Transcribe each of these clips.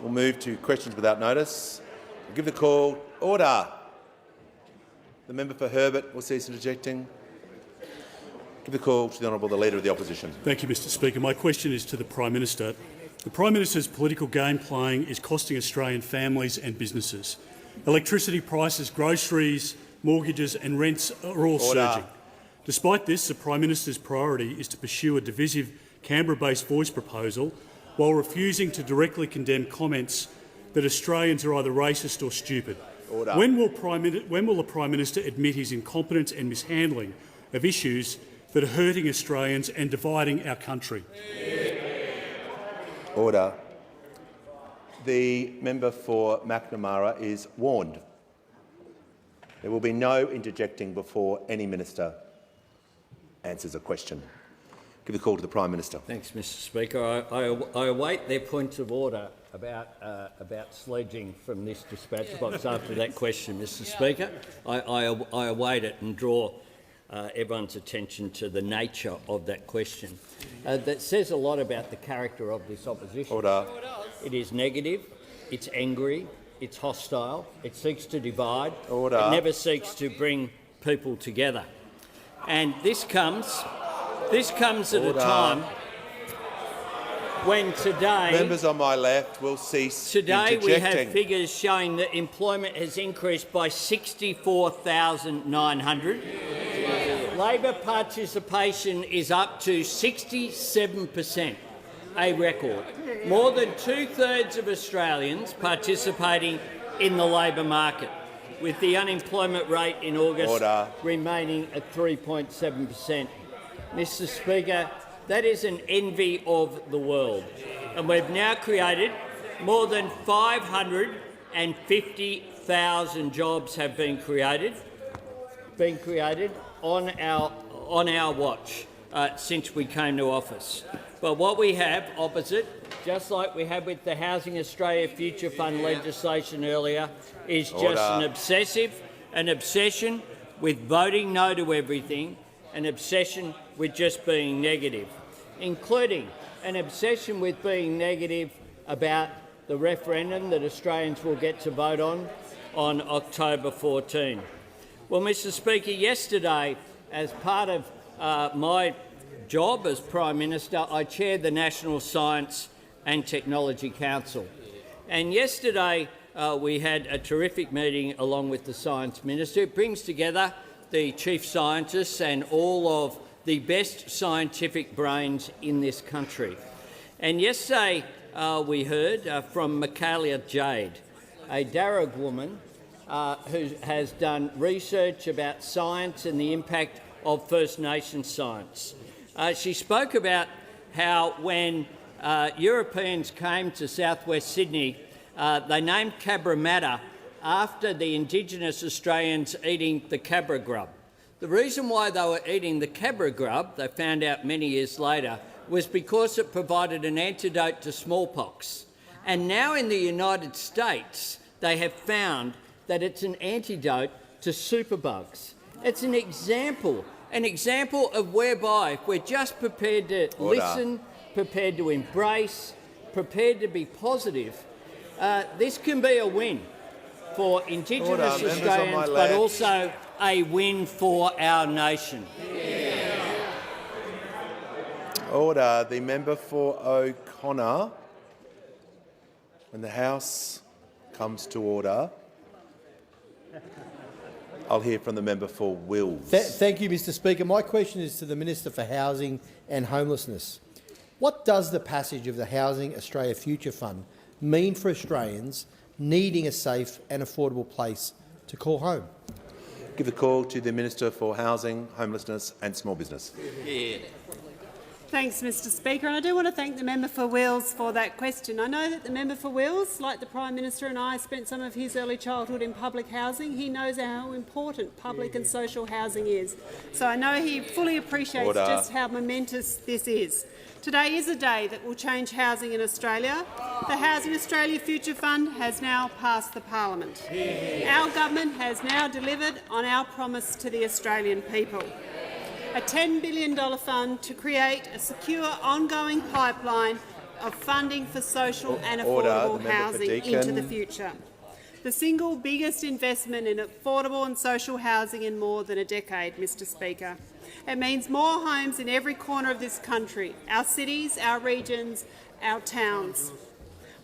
We'll move to questions without notice. I'll give the call. Order. The member for Herbert will cease interjecting. Give the call to the Honourable the Leader of the Opposition. Thank you, Mr Speaker. My question is to the Prime Minister. The Prime Minister's political game playing is costing Australian families and businesses. Electricity prices, groceries, mortgages and rents are all surging. Despite this, the Prime Minister's priority is to pursue a divisive Canberra-based voice proposal while refusing to directly condemn comments that Australians are either racist or stupid. When will the Prime Minister admit his incompetence and mishandling of issues that are hurting Australians and dividing our country? Order. The member for McNamara is warned. There will be no interjecting before any minister answers a question. Give the call to the Prime Minister. Thanks, Mr Speaker. I await their points of order about sledging from this dispatch box after that question, Mr Speaker. I await it and draw everyone's attention to the nature of that question. That says a lot about the character of this opposition. Order. It is negative, it's angry, it's hostile, it seeks to divide, Order. It never seeks to bring people together. And this comes at a time when today— Members on my left will cease interjecting. Today we have figures showing that employment has increased by 64,900. Labor participation is up to 67%, a record. More than two-thirds of Australians participating in the labour market, with the unemployment rate in August remaining at 3.7%. Mr Speaker, that is an envy of the world, and we've now created more than 550,000 jobs have been created on our watch since we came to office. But what we have opposite, just like we had with the Housing Australia Future Fund legislation earlier, is just an obsession with voting no to everything, an obsession with just being negative, including an obsession with being negative about the referendum that Australians will get to vote on October 14. Well, Mr Speaker, yesterday, as part of my job as Prime Minister, I chaired the National Science and Technology Council. And yesterday we had a terrific meeting along with the Science Minister. It brings together the chief scientists and all of the best scientific brains in this country. And yesterday we heard from Michaela Jade, a Darug woman who has done research about science and the impact of First Nations science. She spoke about how when Europeans came to southwest Sydney, they named Cabramatta after the Indigenous Australians eating the cabra grub. The reason why they were eating the cabra grub, they found out many years later, was because it provided an antidote to smallpox. And now in the United States, they have found that it's an antidote to superbugs. It's an example of whereby if we're just prepared to listen, prepared to embrace, prepared to be positive, this can be a win for Indigenous Australians, but also a win for our nation. Order. The member for O'Connor. When the House comes to order, I'll hear from the member for Wills. Thank you, Mr Speaker. My question is to the Minister for Housing and Homelessness. What does the passage of the Housing Australia Future Fund mean for Australians needing a safe and affordable place to call home? Give the call to the Minister for Housing, Homelessness and Small Business. Thanks, Mr Speaker. And I do want to thank the member for Wills for that question. I know that the member for Wills, like the Prime Minister and I, spent some of his early childhood in public housing. He knows how important public and social housing is. So I know he fully appreciates just how momentous this is. Today is a day that will change housing in Australia. The Housing Australia Future Fund has now passed the Parliament. Our government has now delivered on our promise to the Australian people. A $10 billion fund to create a secure, ongoing pipeline of funding for social and Order. affordable The member for housing Deakin. into the future. The single biggest investment in affordable and social housing in more than a decade, Mr Speaker. It means more homes in every corner of this country, our cities, our regions, our towns.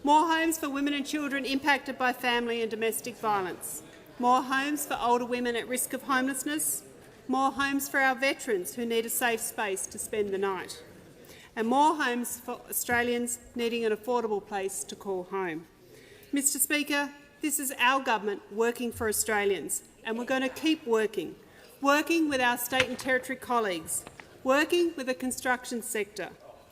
More homes for women and children impacted by family and domestic violence. More homes for older women at risk of homelessness. More homes for our veterans who need a safe space to spend the night. And more homes for Australians needing an affordable place to call home. Mr Speaker, this is our government working for Australians, and we're going to keep working with our state and territory colleagues, working with the construction sector,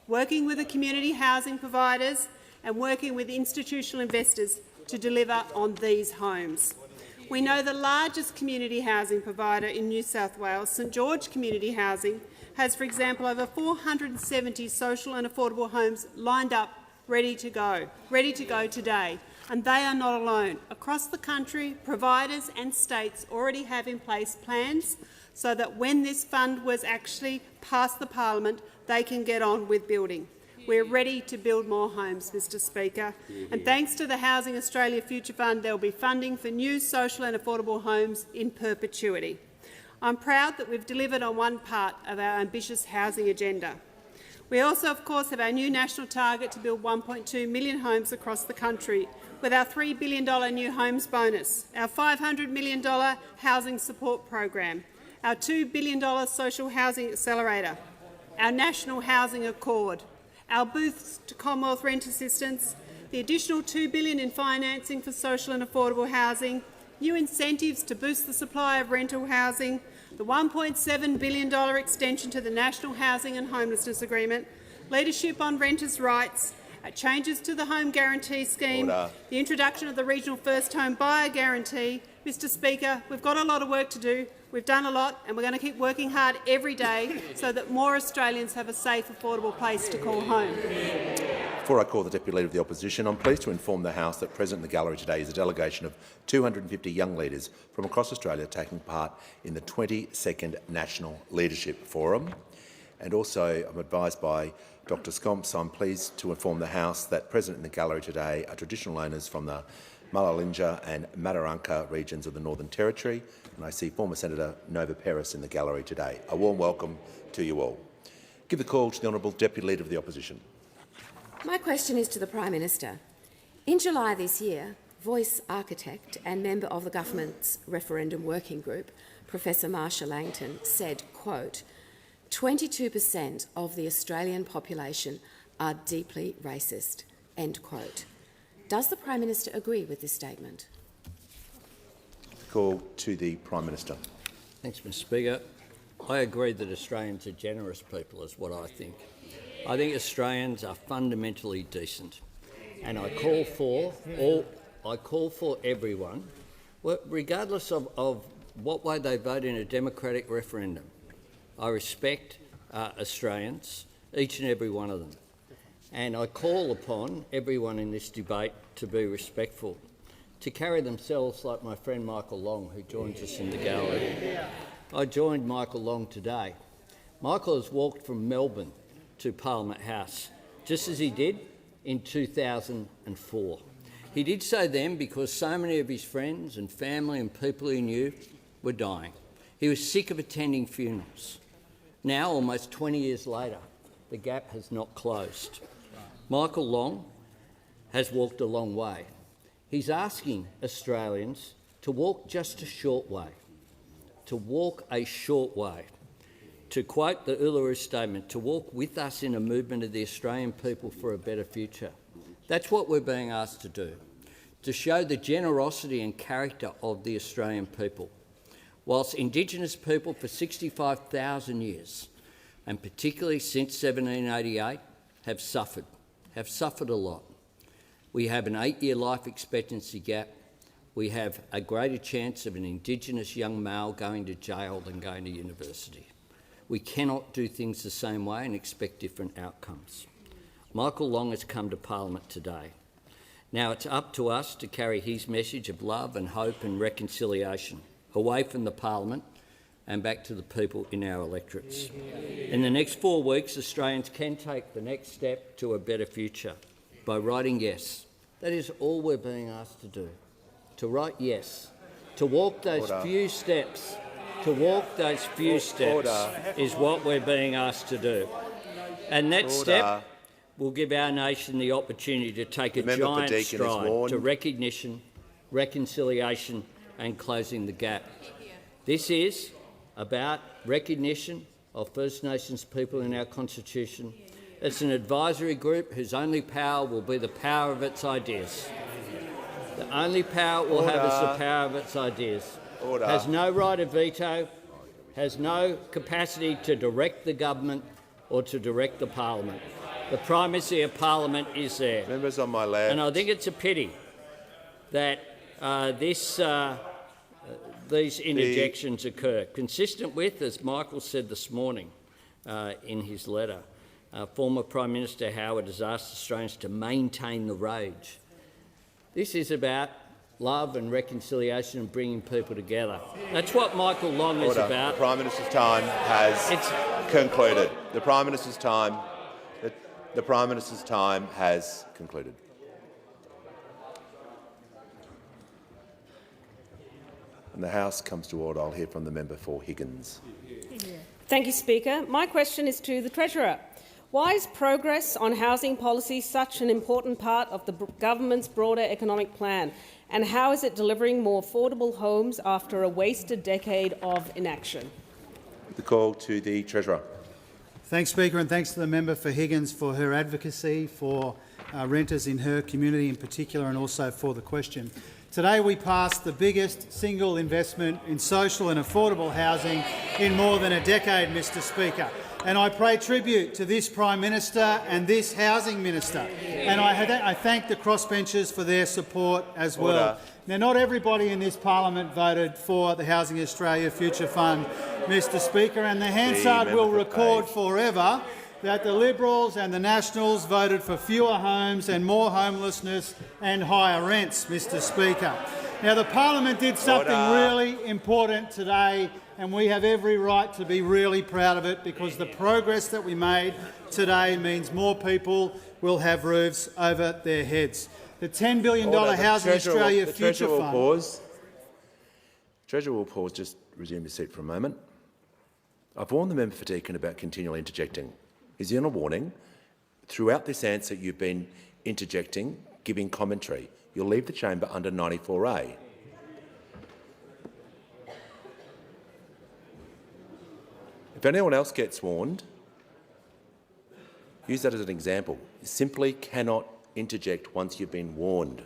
working with the community housing providers and working with institutional investors to deliver on these homes. We know the largest community housing provider in New South Wales, St George Community Housing, has, for example, over 470 social and affordable homes lined up, ready to go today. And they are not alone. Across the country, providers and states already have in place plans so that when this fund was actually passed the parliament, they can get on with building. We're ready to build more homes, Mr Speaker. And thanks to the Housing Australia Future Fund, there will be funding for new social and affordable homes in perpetuity. I'm proud that we've delivered on one part of our ambitious housing agenda. We also, of course, have our new national target to build 1.2 million homes across the country, with our $3 billion new homes bonus, our $500 million housing support program, our $2 billion social housing accelerator, our national housing accord, our boost to Commonwealth rent assistance, the additional $2 billion in financing for social and affordable housing, new incentives to boost the supply of rental housing, the $1.7 billion extension to the National Housing and Homelessness Agreement, leadership on renters' rights, changes to the Home Guarantee Scheme, the introduction of the Regional First Home Buyer Guarantee. Mr Speaker, we've got a lot of work to do. We've done a lot and we're going to keep working hard every day so that more Australians have a safe, affordable place to call home. Before I call the Deputy Leader of the Opposition, I'm pleased to inform the House that present in the gallery today is a delegation of 250 young leaders from across Australia taking part in the 22nd National Leadership Forum. And also, I'm advised by Dr Scomps, I'm pleased to inform the House that present in the gallery today are traditional owners from the Mullallinja and Mataranka regions of the Northern Territory, and I see former Senator Nova Peris in the gallery today. A warm welcome to you all. Give the call to the Honourable Deputy Leader of the Opposition. My question is to the Prime Minister. In July this year, Voice architect and member of the government's Referendum Working Group, Professor Marsha Langton, said, quote, 22% of the Australian population are deeply racist, end quote. Does the Prime Minister agree with this statement? Call to the Prime Minister. Thanks, Mr Speaker. I agree that Australians are generous people, is what I think. I think Australians are fundamentally decent, and I call for everyone, regardless of what way they vote in a democratic referendum. I respect Australians, each and every one of them, and I call upon everyone in this debate to be respectful, to carry themselves like my friend Michael Long, who joins us in the gallery. I joined Michael Long today. Michael has walked from Melbourne to Parliament House, just as he did in 2004. He did so then because so many of his friends and family and people he knew were dying. He was sick of attending funerals. Now, almost 20 years later, the gap has not closed. Michael Long has walked a long way. He's asking Australians to walk just a short way, to walk a short way. To quote the Uluru Statement, to walk with us in a movement of the Australian people for a better future. That's what we're being asked to do, to show the generosity and character of the Australian people. Whilst Indigenous people for 65,000 years, and particularly since 1788, have suffered a lot. We have an 8-year life expectancy gap. We have a greater chance of an Indigenous young male going to jail than going to university. We cannot do things the same way and expect different outcomes. Michael Long has come to Parliament today. Now it's up to us to carry his message of love and hope and reconciliation away from the Parliament and back to the people in our electorates. In the next 4 weeks, Australians can take the next step to a better future by writing yes. That is all we're being asked to do, to write yes, to walk those few steps. To walk those few steps is what we're being asked to do. And that step will give our nation the opportunity to take a giant stride to recognition, reconciliation and closing the gap. This is about recognition of First Nations people in our Constitution. It's an advisory group whose only power will be the power of its ideas. The only power it will have is the power of its ideas. Has no right of veto, has no capacity to direct the government or to direct the parliament. The primacy of parliament is there. Members on my left. And I think it's a pity that these interjections occur, consistent with, as Michael said this morning in his letter, former Prime Minister Howard has asked Australians to maintain the rage. This is about love and reconciliation and bringing people together. That's what Michael Long is about. The Prime Minister's time has concluded. The Prime Minister's time has concluded. And the House comes to order. I'll hear from the member for Higgins. Thank you, Speaker. My question is to the Treasurer. Why is progress on housing policy such an important part of the government's broader economic plan? And how is it delivering more affordable homes after a wasted decade of inaction? The call to the Treasurer. Thanks, Speaker, and thanks to the member for Higgins for her advocacy for renters in her community in particular, and also for the question. Today we passed the biggest single investment in social and affordable housing in more than a decade, Mr Speaker. And I pay tribute to this Prime Minister and this Housing Minister. And I thank the crossbenchers for their support as well. Now, not everybody in this parliament voted for the Housing Australia Future Fund, Mr Speaker, and the Hansard will record forever that the Liberals and the Nationals voted for fewer homes and more homelessness and higher rents, Mr Speaker. Now, the parliament did something really important today, and we have every right to be really proud of it, because the progress that we made today means more people will have roofs over their heads. The $10 billion Housing Australia Future Fund... Treasurer will pause. Just resume your seat for a moment. I've warned the member for Deakin about continually interjecting. He's in a warning. Throughout this answer, you've been interjecting, giving commentary. You'll leave the chamber under 94A. If anyone else gets warned, use that as an example. You simply cannot interject once you've been warned.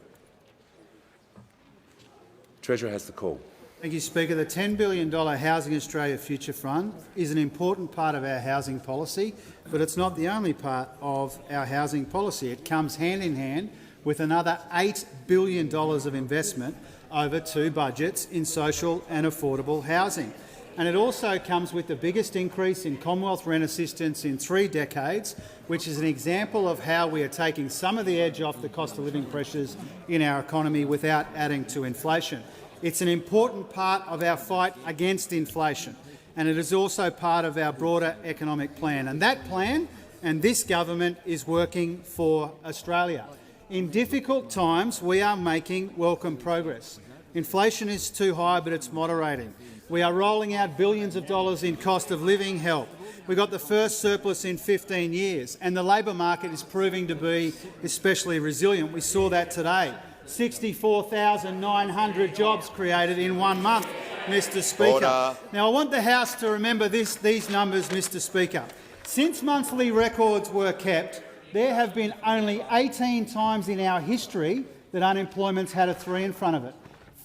Treasurer has the call. Thank you, Speaker. The $10 billion Housing Australia Future Fund is an important part of our housing policy, but it's not the only part of our housing policy. It comes hand in hand with another $8 billion of investment over 2 budgets in social and affordable housing. And it also comes with the biggest increase in Commonwealth rent assistance in 3 decades, which is an example of how we are taking some of the edge off the cost of living pressures in our economy without adding to inflation. It's an important part of our fight against inflation, and it is also part of our broader economic plan. And that plan and this government is working for Australia. In difficult times, we are making welcome progress. Inflation is too high, but it's moderating. We are rolling out billions of dollars in cost of living help. We got the first surplus in 15 years, and the labour market is proving to be especially resilient. We saw that today. 64,900 jobs created in 1 month, Mr Speaker. Now, I want the House to remember these numbers, Mr Speaker. Since monthly records were kept, there have been only 18 times in our history that unemployment's had a 3 in front of it.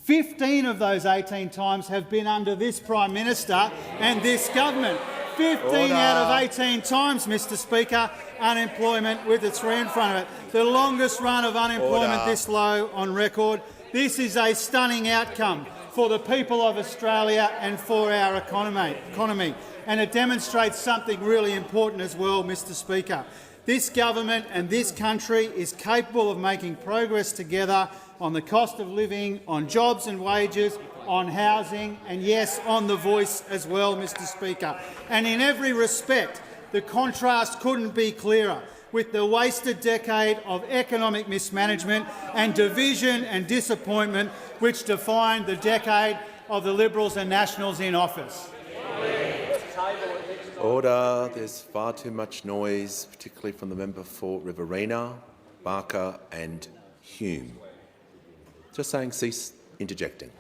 15 of those 18 times have been under this Prime Minister and this government. 15 out of 18 times, Mr Speaker, unemployment with a 3 in front of it. The longest run of unemployment this low on record. This is a stunning outcome for the people of Australia and for our economy. And it demonstrates something really important as well, Mr Speaker. This government and this country is capable of making progress together on the cost of living, on jobs and wages, on housing and, yes, on the voice as well, Mr Speaker. And in every respect, the contrast couldn't be clearer with the wasted decade of economic mismanagement and division and disappointment which defined the decade of the Liberals and Nationals in office. Order. There's far too much noise, particularly from the member for Riverina, Barker and Hume. Just saying, cease interjecting.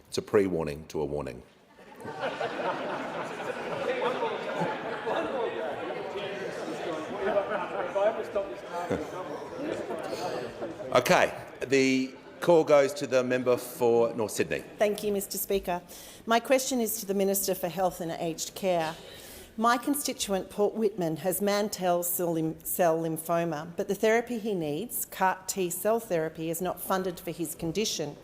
It's a pre-warning to a warning. Okay, the call goes to the member for North Sydney. Thank you, Mr Speaker. My question is to the Minister for Health and Aged Care. My constituent, Port Whitman, has mantle cell lymphoma, but the therapy he needs, CAR T-cell therapy, is not funded for his condition.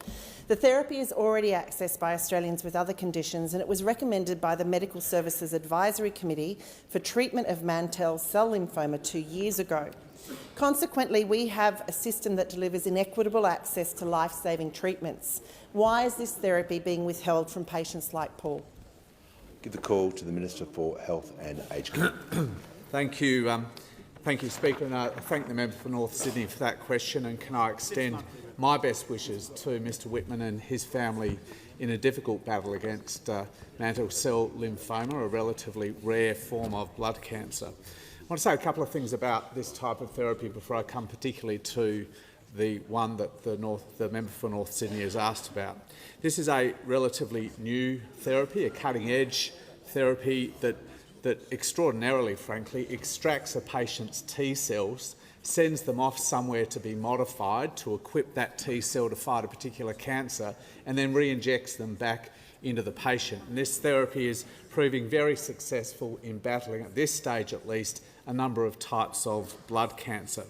The therapy is already accessed by Australians with other conditions, and it was recommended by the Medical Services Advisory Committee for treatment of mantle cell lymphoma 2 years ago. Consequently, we have a system that delivers inequitable access to life-saving treatments. Why is this therapy being withheld from patients like Paul? Give the call to the Minister for Health and Aged Care. Thank you, Speaker, and I thank the member for North Sydney for that question. And can I extend my best wishes to Mr Whitman and his family in a difficult battle against mantle cell lymphoma, a relatively rare form of blood cancer. I want to say a couple of things about this type of therapy before I come particularly to the one that the member for North Sydney has asked about. This is a relatively new therapy, a cutting-edge therapy that extraordinarily, frankly, extracts a patient's T cells, sends them off somewhere to be modified to equip that T cell to fight a particular cancer, and then re-injects them back into the patient. And this therapy is proving very successful in battling, at this stage at least, a number of types of blood cancer.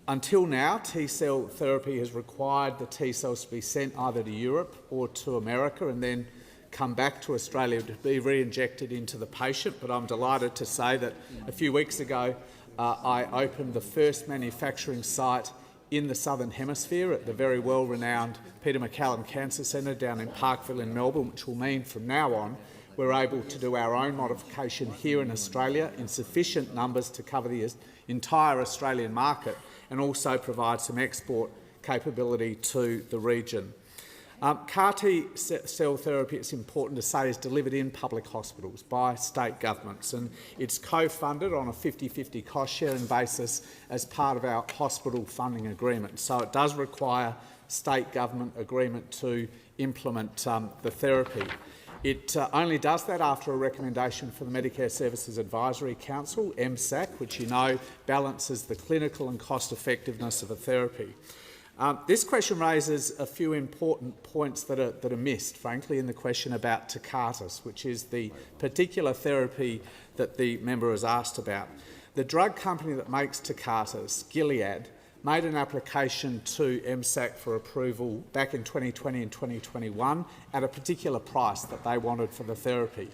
Until now, T-cell therapy has required the T-cells to be sent either to Europe or to America and then come back to Australia to be re-injected into the patient. But I'm delighted to say that a few weeks ago I opened the first manufacturing site in the Southern Hemisphere at the very well-renowned Peter MacCallum Cancer Centre down in Parkville in Melbourne, which will mean from now on we're able to do our own modification here in Australia in sufficient numbers to cover the entire Australian market and also provide some export capability to the region. CAR T-cell therapy, it's important to say, is delivered in public hospitals by state governments, and it's co-funded on a 50-50 cost-sharing basis as part of our hospital funding agreement. So it does require state government agreement to implement the therapy. It only does that after a recommendation from the Medicare Services Advisory Council, MSAC, which you know balances the clinical and cost-effectiveness of a therapy. This question raises a few important points that are missed, frankly, in the question about Tecartus, which is the particular therapy that the member has asked about. The drug company that makes Tecartus, Gilead, made an application to MSAC for approval back in 2020 and 2021 at a particular price that they wanted for the therapy.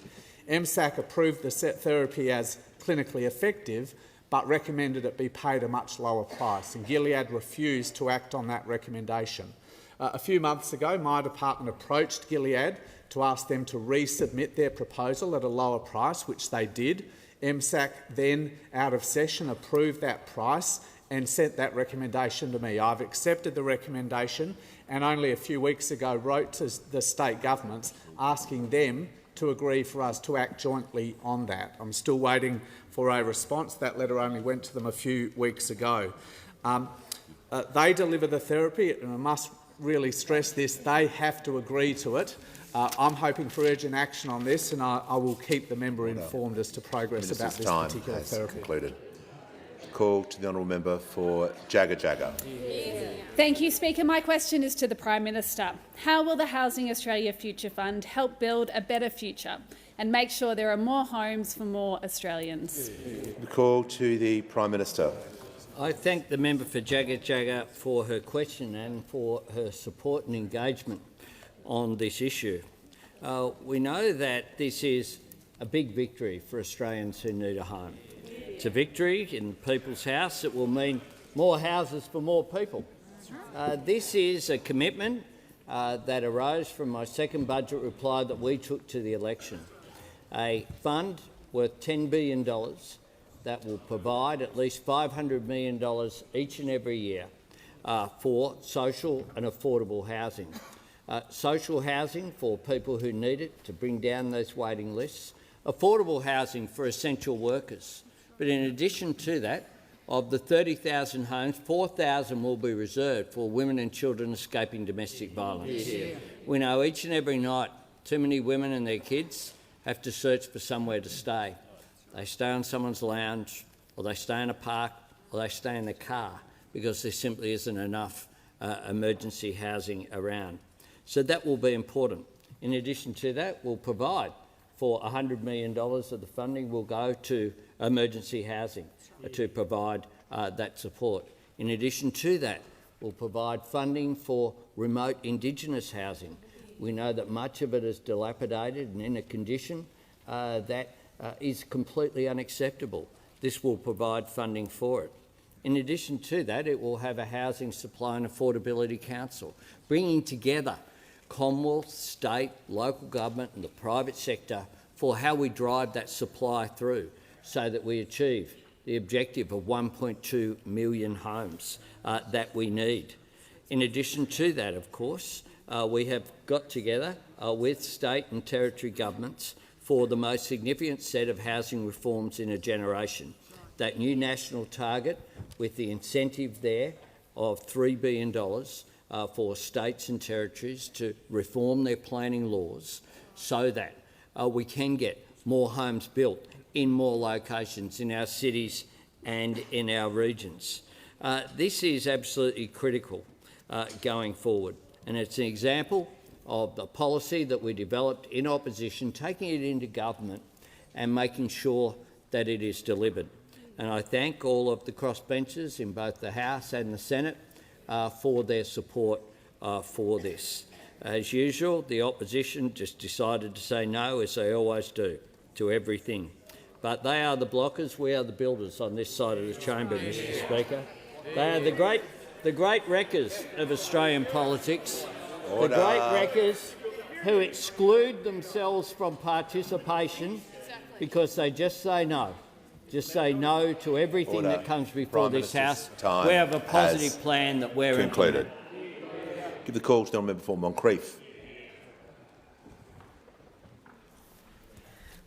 MSAC approved the therapy as clinically effective but recommended it be paid a much lower price, and Gilead refused to act on that recommendation. A few months ago, my department approached Gilead to ask them to resubmit their proposal at a lower price, which they did. MSAC then, out of session, approved that price and sent that recommendation to me. I've accepted the recommendation and only a few weeks ago wrote to the state governments asking them to agree for us to act jointly on that. I'm still waiting for a response. That letter only went to them a few weeks ago. They deliver the therapy, and I must really stress this, they have to agree to it. I'm hoping for urgent action on this, and I will keep the member informed as to progress about this particular therapy. Concluded. Call to the honourable member for Jagga. Thank you, Speaker. My question is to the Prime Minister. How will the Housing Australia Future Fund help build a better future and make sure there are more homes for more Australians? The call to the Prime Minister. I thank the member for Jagga for her question and for her support and engagement on this issue. We know that this is a big victory for Australians who need a home. It's a victory in the People's House that will mean more houses for more people. This is a commitment that arose from my second budget reply that we took to the election. A fund worth $10 billion that will provide at least $500 million each and every year for social and affordable housing. Social housing for people who need it to bring down those waiting lists, affordable housing for essential workers. But in addition to that, of the 30,000 homes, 4,000 will be reserved for women and children escaping domestic violence. Yeah. We know each and every night too many women and their kids have to search for somewhere to stay. They stay on someone's lounge, or they stay in a park, or they stay in the car because there simply isn't enough emergency housing around. So that will be important. In addition to that, we'll provide for $100 million of the funding will go to emergency housing to provide that support. In addition to that, we'll provide funding for remote Indigenous housing. We know that much of it is dilapidated and in a condition that is completely unacceptable. This will provide funding for it. In addition to that, it will have a Housing Supply and Affordability Council, bringing together Commonwealth, state, local government and the private sector for how we drive that supply through so that we achieve the objective of 1.2 million homes that we need. In addition to that, of course, we have got together with state and territory governments for the most significant set of housing reforms in a generation. That new national target with the incentive there of $3 billion for states and territories to reform their planning laws so that we can get more homes built in more locations in our cities and in our regions. This is absolutely critical going forward, and it's an example of the policy that we developed in opposition, taking it into government and making sure that it is delivered. And I thank all of the crossbenchers in both the House and the Senate for their support for this. As usual, the opposition just decided to say no, as they always do, to everything. But they are the blockers, we are the builders on this side of the chamber, Mr Speaker. They are the great wreckers of Australian politics, the great wreckers who exclude themselves from participation because they just say no. Just say no to everything that comes before this House. We have a positive plan that we're concluded. Give the call to the member for Moncrieff.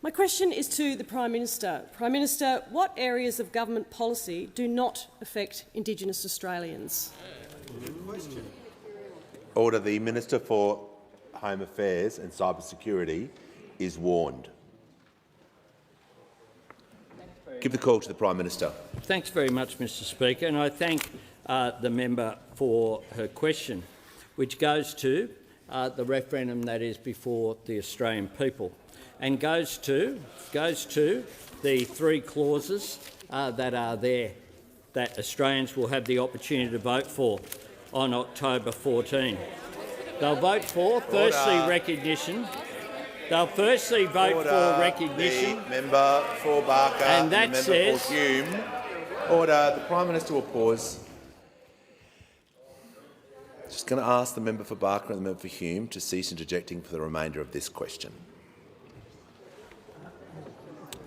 My question is to the Prime Minister. Prime Minister, what areas of government policy do not affect Indigenous Australians? Order. The Minister for Home Affairs and Cybersecurity is warned. Give the call to the Prime Minister. Thanks very much, Mr Speaker, and I thank the member for her question, which goes to the referendum that is before the Australian people, and goes to the three clauses that are there that Australians will have the opportunity to vote for on October 14. They'll vote for, firstly, recognition. They'll firstly vote for recognition. The member for Barker and that the member for Hume. Order. The Prime Minister will pause. Just going to ask the member for Barker and the member for Hume to cease interjecting for the remainder of this question.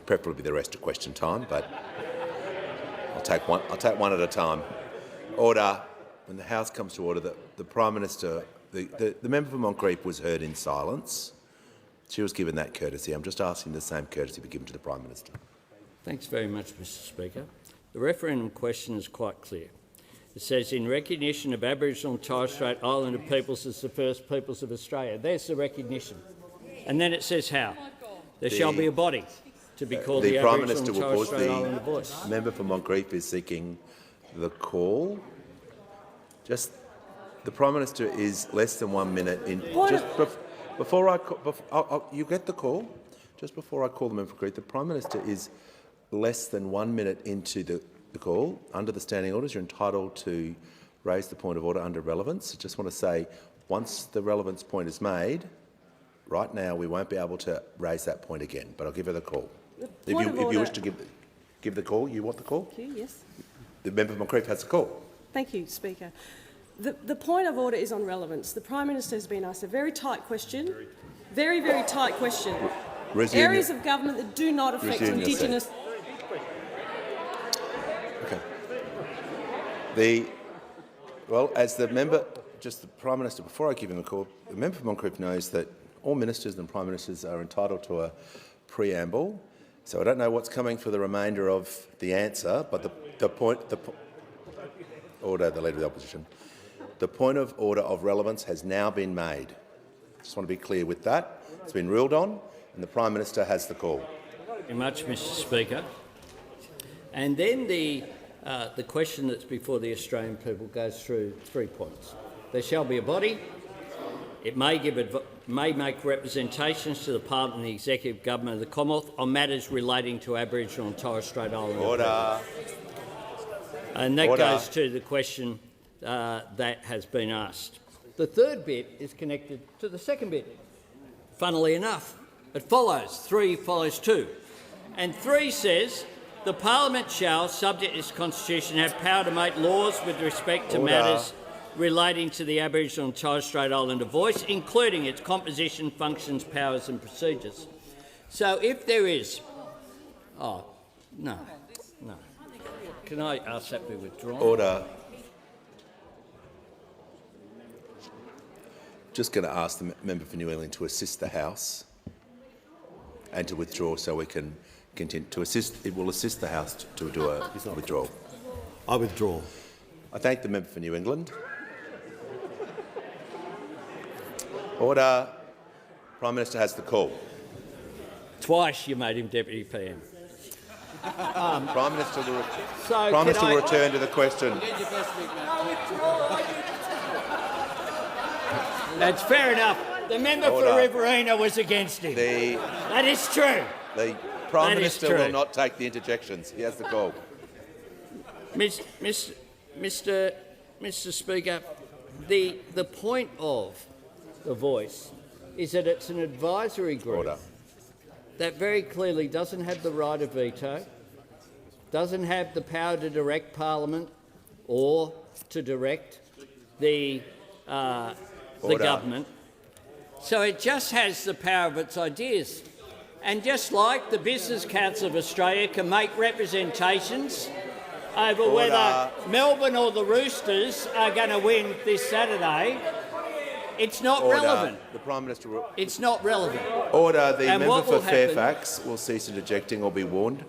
Preferably the rest of question time, but I'll take one at a time. Order. When the House comes to order, the Prime Minister, the member for Moncrieff was heard in silence. She was given that courtesy. I'm just asking the same courtesy be given to the Prime Minister. Thanks very much, Mr Speaker. The referendum question is quite clear. It says, in recognition of Aboriginal and Torres Strait Islander peoples as the first peoples of Australia. There's the recognition. And then it says how. There shall be a body to be called the Prime Aboriginal Minister and will Torres pause. Strait Islander voice. The member for Moncrieff is seeking the call. Just the Prime Minister is less than 1 minute in. Before I call, you get the call. Just before I call the member for Moncrieff, the Prime Minister is less than 1 minute into the call. Under the standing orders, you're entitled to raise the point of order under relevance. I just want to say, once the relevance point is made, right now we won't be able to raise that point again, but I'll give her the call. If Point of you order. wish to give the call, you want the call? Thank you, yes. The member for Moncrieff has the call. Thank you, Speaker. The point of order is on relevance. The Prime Minister has been asked a very tight question, very, very tight question. Resume Areas your- of government that do not affect Resume your seat. Indigenous... Okay. Well, as the member, just the Prime Minister, before I give him the call, the member for Moncrieff knows that all ministers and Prime Ministers are entitled to a preamble. So I don't know what's coming for the remainder of the answer, but order, the Leader of the Opposition. The point of order of relevance has now been made. Just want to be clear with that. It's been ruled on, and the Prime Minister has the call. Thank you very much, Mr. Speaker. And then the question that's before the Australian people goes through 3 points. There shall be a body. It may make representations to the Parliament and the Executive Government of the Commonwealth on matters relating to Aboriginal and Torres Strait Islander. Order. And that Order. goes to the question that has been asked. The third bit is connected to the second bit. Funnily enough, it follows. 3 follows 2. And 3 says, the Parliament shall, subject to its constitution, have power to make laws with respect to matters relating to the Aboriginal and Torres Strait Islander voice, including its composition, functions, powers and procedures. So if there is... Oh, no. Can I ask that be withdrawn? Order. Just going to ask the member for New England to assist the House and to withdraw so we can continue to assist. It will assist the House to do a withdrawal. I withdraw. I thank the member for New England. Order. Prime Minister has the call. Twice you made him Deputy PM. Prime Minister will, So Prime Minister will I- return to the question. That's fair enough. The member Order. for Riverina was against him. That is true. The Prime That is Minister true. will not take the interjections. He has the call. Mr. Speaker, the point of the voice is that it's an advisory group Order. that very clearly doesn't have the right of veto, doesn't have the power to direct Parliament or to direct the government. So it just has the power of its ideas. And just like the Business Council of Australia can make representations over whether Melbourne or the Roosters are going to win this Saturday, it's not relevant. The Prime Minister will... It's not relevant. Order. The And member what for will happen- Fairfax will cease interjecting or be warned.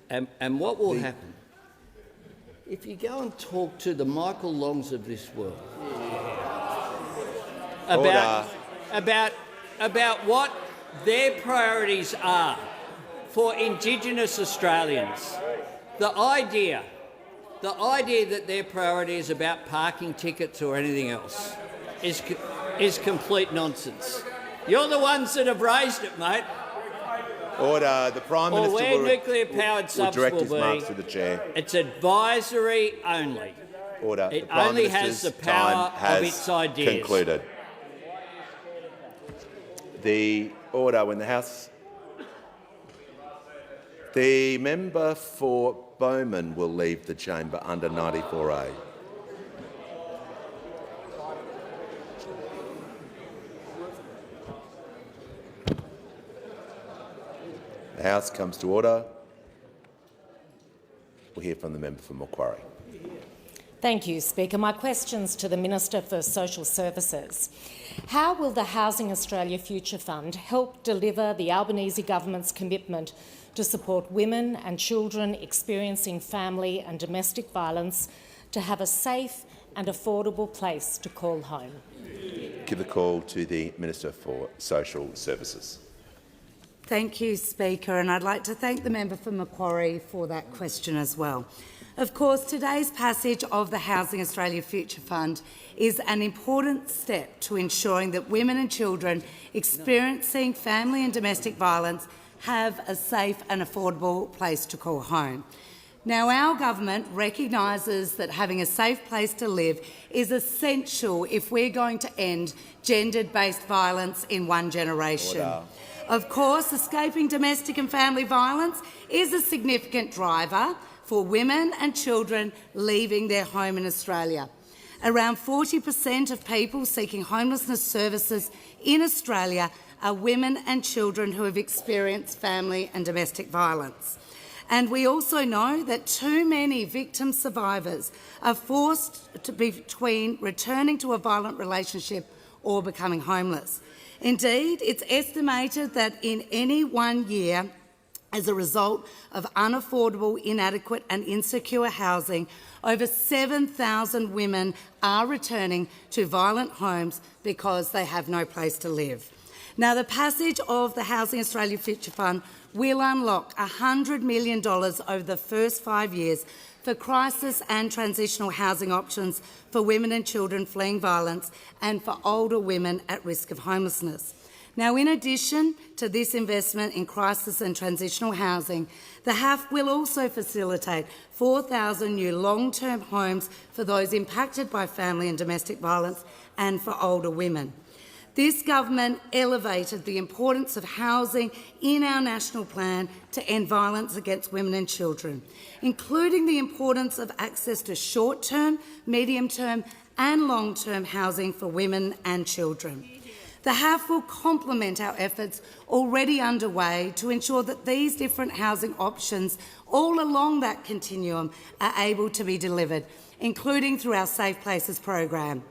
And what will happen? If you go and talk to the Michael Longs of this world about what their priorities are for Indigenous Australians, the idea that their priority is about parking tickets or anything else is complete nonsense. You're the ones that have raised it, mate. Order. The Prime Or Minister where will nuclear-powered will subs direct will his marks be. to the chair. It's advisory only. Order. It The Prime only has Minister's the power time has of its ideas. concluded. The order when the House. The member for Bowman will leave the chamber under 94A. The House comes to order. We'll hear from the member for Macquarie. Thank you, Speaker. My question's to the Minister for Social Services. How will the Housing Australia Future Fund help deliver the Albanese government's commitment to support women and children experiencing family and domestic violence to have a safe and affordable place to call home? Give the call to the Minister for Social Services. Thank you, Speaker, and I'd like to thank the member for Macquarie for that question as well. Of course, today's passage of the Housing Australia Future Fund is an important step to ensuring that women and children experiencing family and domestic violence have a safe and affordable place to call home. Now, our government recognises that having a safe place to live is essential if we're going to end gender-based violence in one generation. Order. Of course, escaping domestic and family violence is a significant driver for women and children leaving their home in Australia. Around 40% of people seeking homelessness services in Australia are women and children who have experienced family and domestic violence. And we also know that too many victim survivors are forced to be between returning to a violent relationship or becoming homeless. Indeed, it's estimated that in any 1 year, as a result of unaffordable, inadequate and insecure housing, over 7,000 women are returning to violent homes because they have no place to live. Now, the passage of the Housing Australia Future Fund will unlock $100 million over the first 5 years for crisis and transitional housing options for women and children fleeing violence and for older women at risk of homelessness. Now, in addition to this investment in crisis and transitional housing, the HAF will also facilitate 4,000 new long-term homes for those impacted by family and domestic violence and for older women. This government elevated the importance of housing in our national plan to end violence against women and children, including the importance of access to short-term, medium-term and long-term housing for women and children. The HAF will complement our efforts already underway to ensure that these different housing options all along that continuum are able to be delivered, including through our Safe Places program.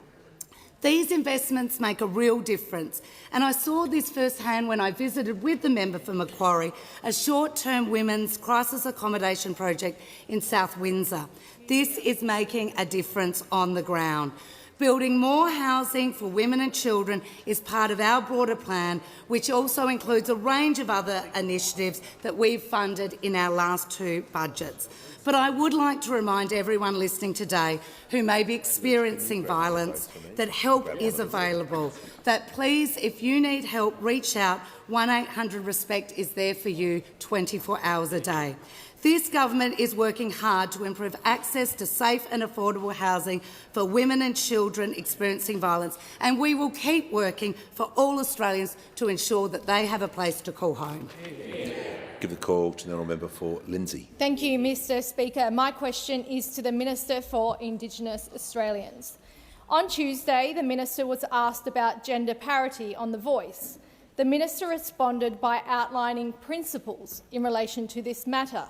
These investments make a real difference, and I saw this firsthand when I visited with the member for Macquarie a short-term women's crisis accommodation project in South Windsor. This is making a difference on the ground. Building more housing for women and children is part of our broader plan, which also includes a range of other initiatives that we've funded in our last 2 budgets. But I would like to remind everyone listening today who may be experiencing violence that help is available, that please, if you need help, reach out. 1800-RESPECT is there for you 24 hours a day. This government is working hard to improve access to safe and affordable housing for women and children experiencing violence, and we will keep working for all Australians to ensure that they have a place to call home. Give the call to the honourable member for Lindsay. Thank you, Mr Speaker. My question is to the Minister for Indigenous Australians. On Tuesday, the Minister was asked about gender parity on The Voice. The Minister responded by outlining principles in relation to this matter.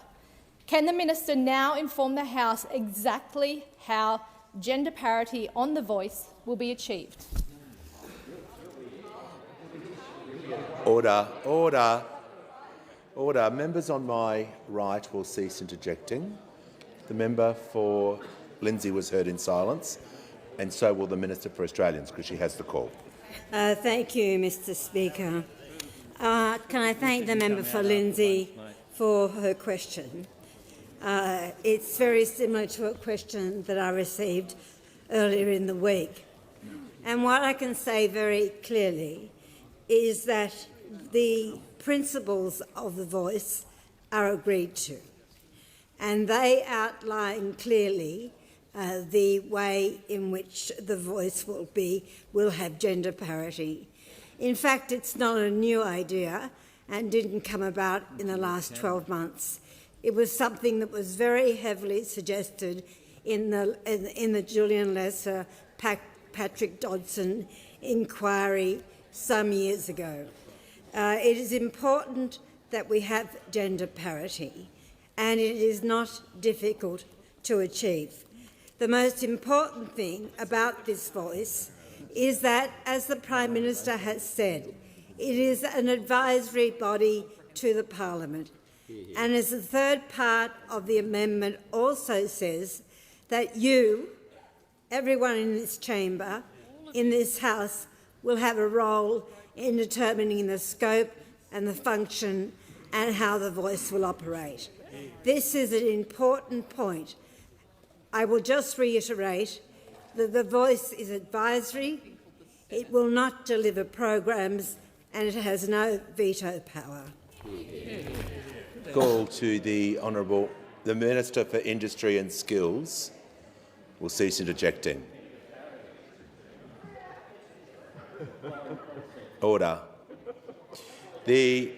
Can the Minister now inform the House exactly how gender parity on The Voice will be achieved? Order. Order. Order. Members on my right will cease interjecting. The member for Lindsay was heard in silence, and so will the Minister for Australians, because she has the call. Thank you, Mr Speaker. Can I thank the member for Lindsay for her question? It's very similar to a question that I received earlier in the week. And what I can say very clearly is that the principles of The Voice are agreed to, and they outline clearly the way in which The Voice will have gender parity. In fact, it's not a new idea and didn't come about in the last 12 months. It was something that was very heavily suggested in the Julian Lesser, Patrick Dodson inquiry some years ago. It is important that we have gender parity, and it is not difficult to achieve. The most important thing about this Voice is that, as the Prime Minister has said, it is an advisory body to the Parliament. And as the third part of the amendment also says, that you, everyone in this chamber, in this House, will have a role in determining the scope and the function and how The Voice will operate. This is an important point. I will just reiterate that The Voice is advisory, it will not deliver programs, and it has no veto power. Call to the honourable The Minister for Industry and Skills will cease interjecting. Order. The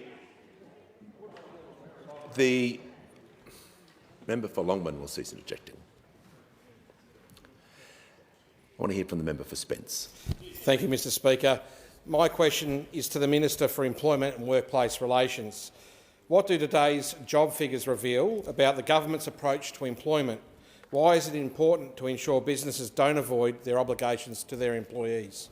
member for Longman will cease interjecting. I want to hear from the member for Spence. Thank you, Mr Speaker. My question is to the Minister for Employment and Workplace Relations. What do today's job figures reveal about the government's approach to employment? Why is it important to ensure businesses don't avoid their obligations to their employees?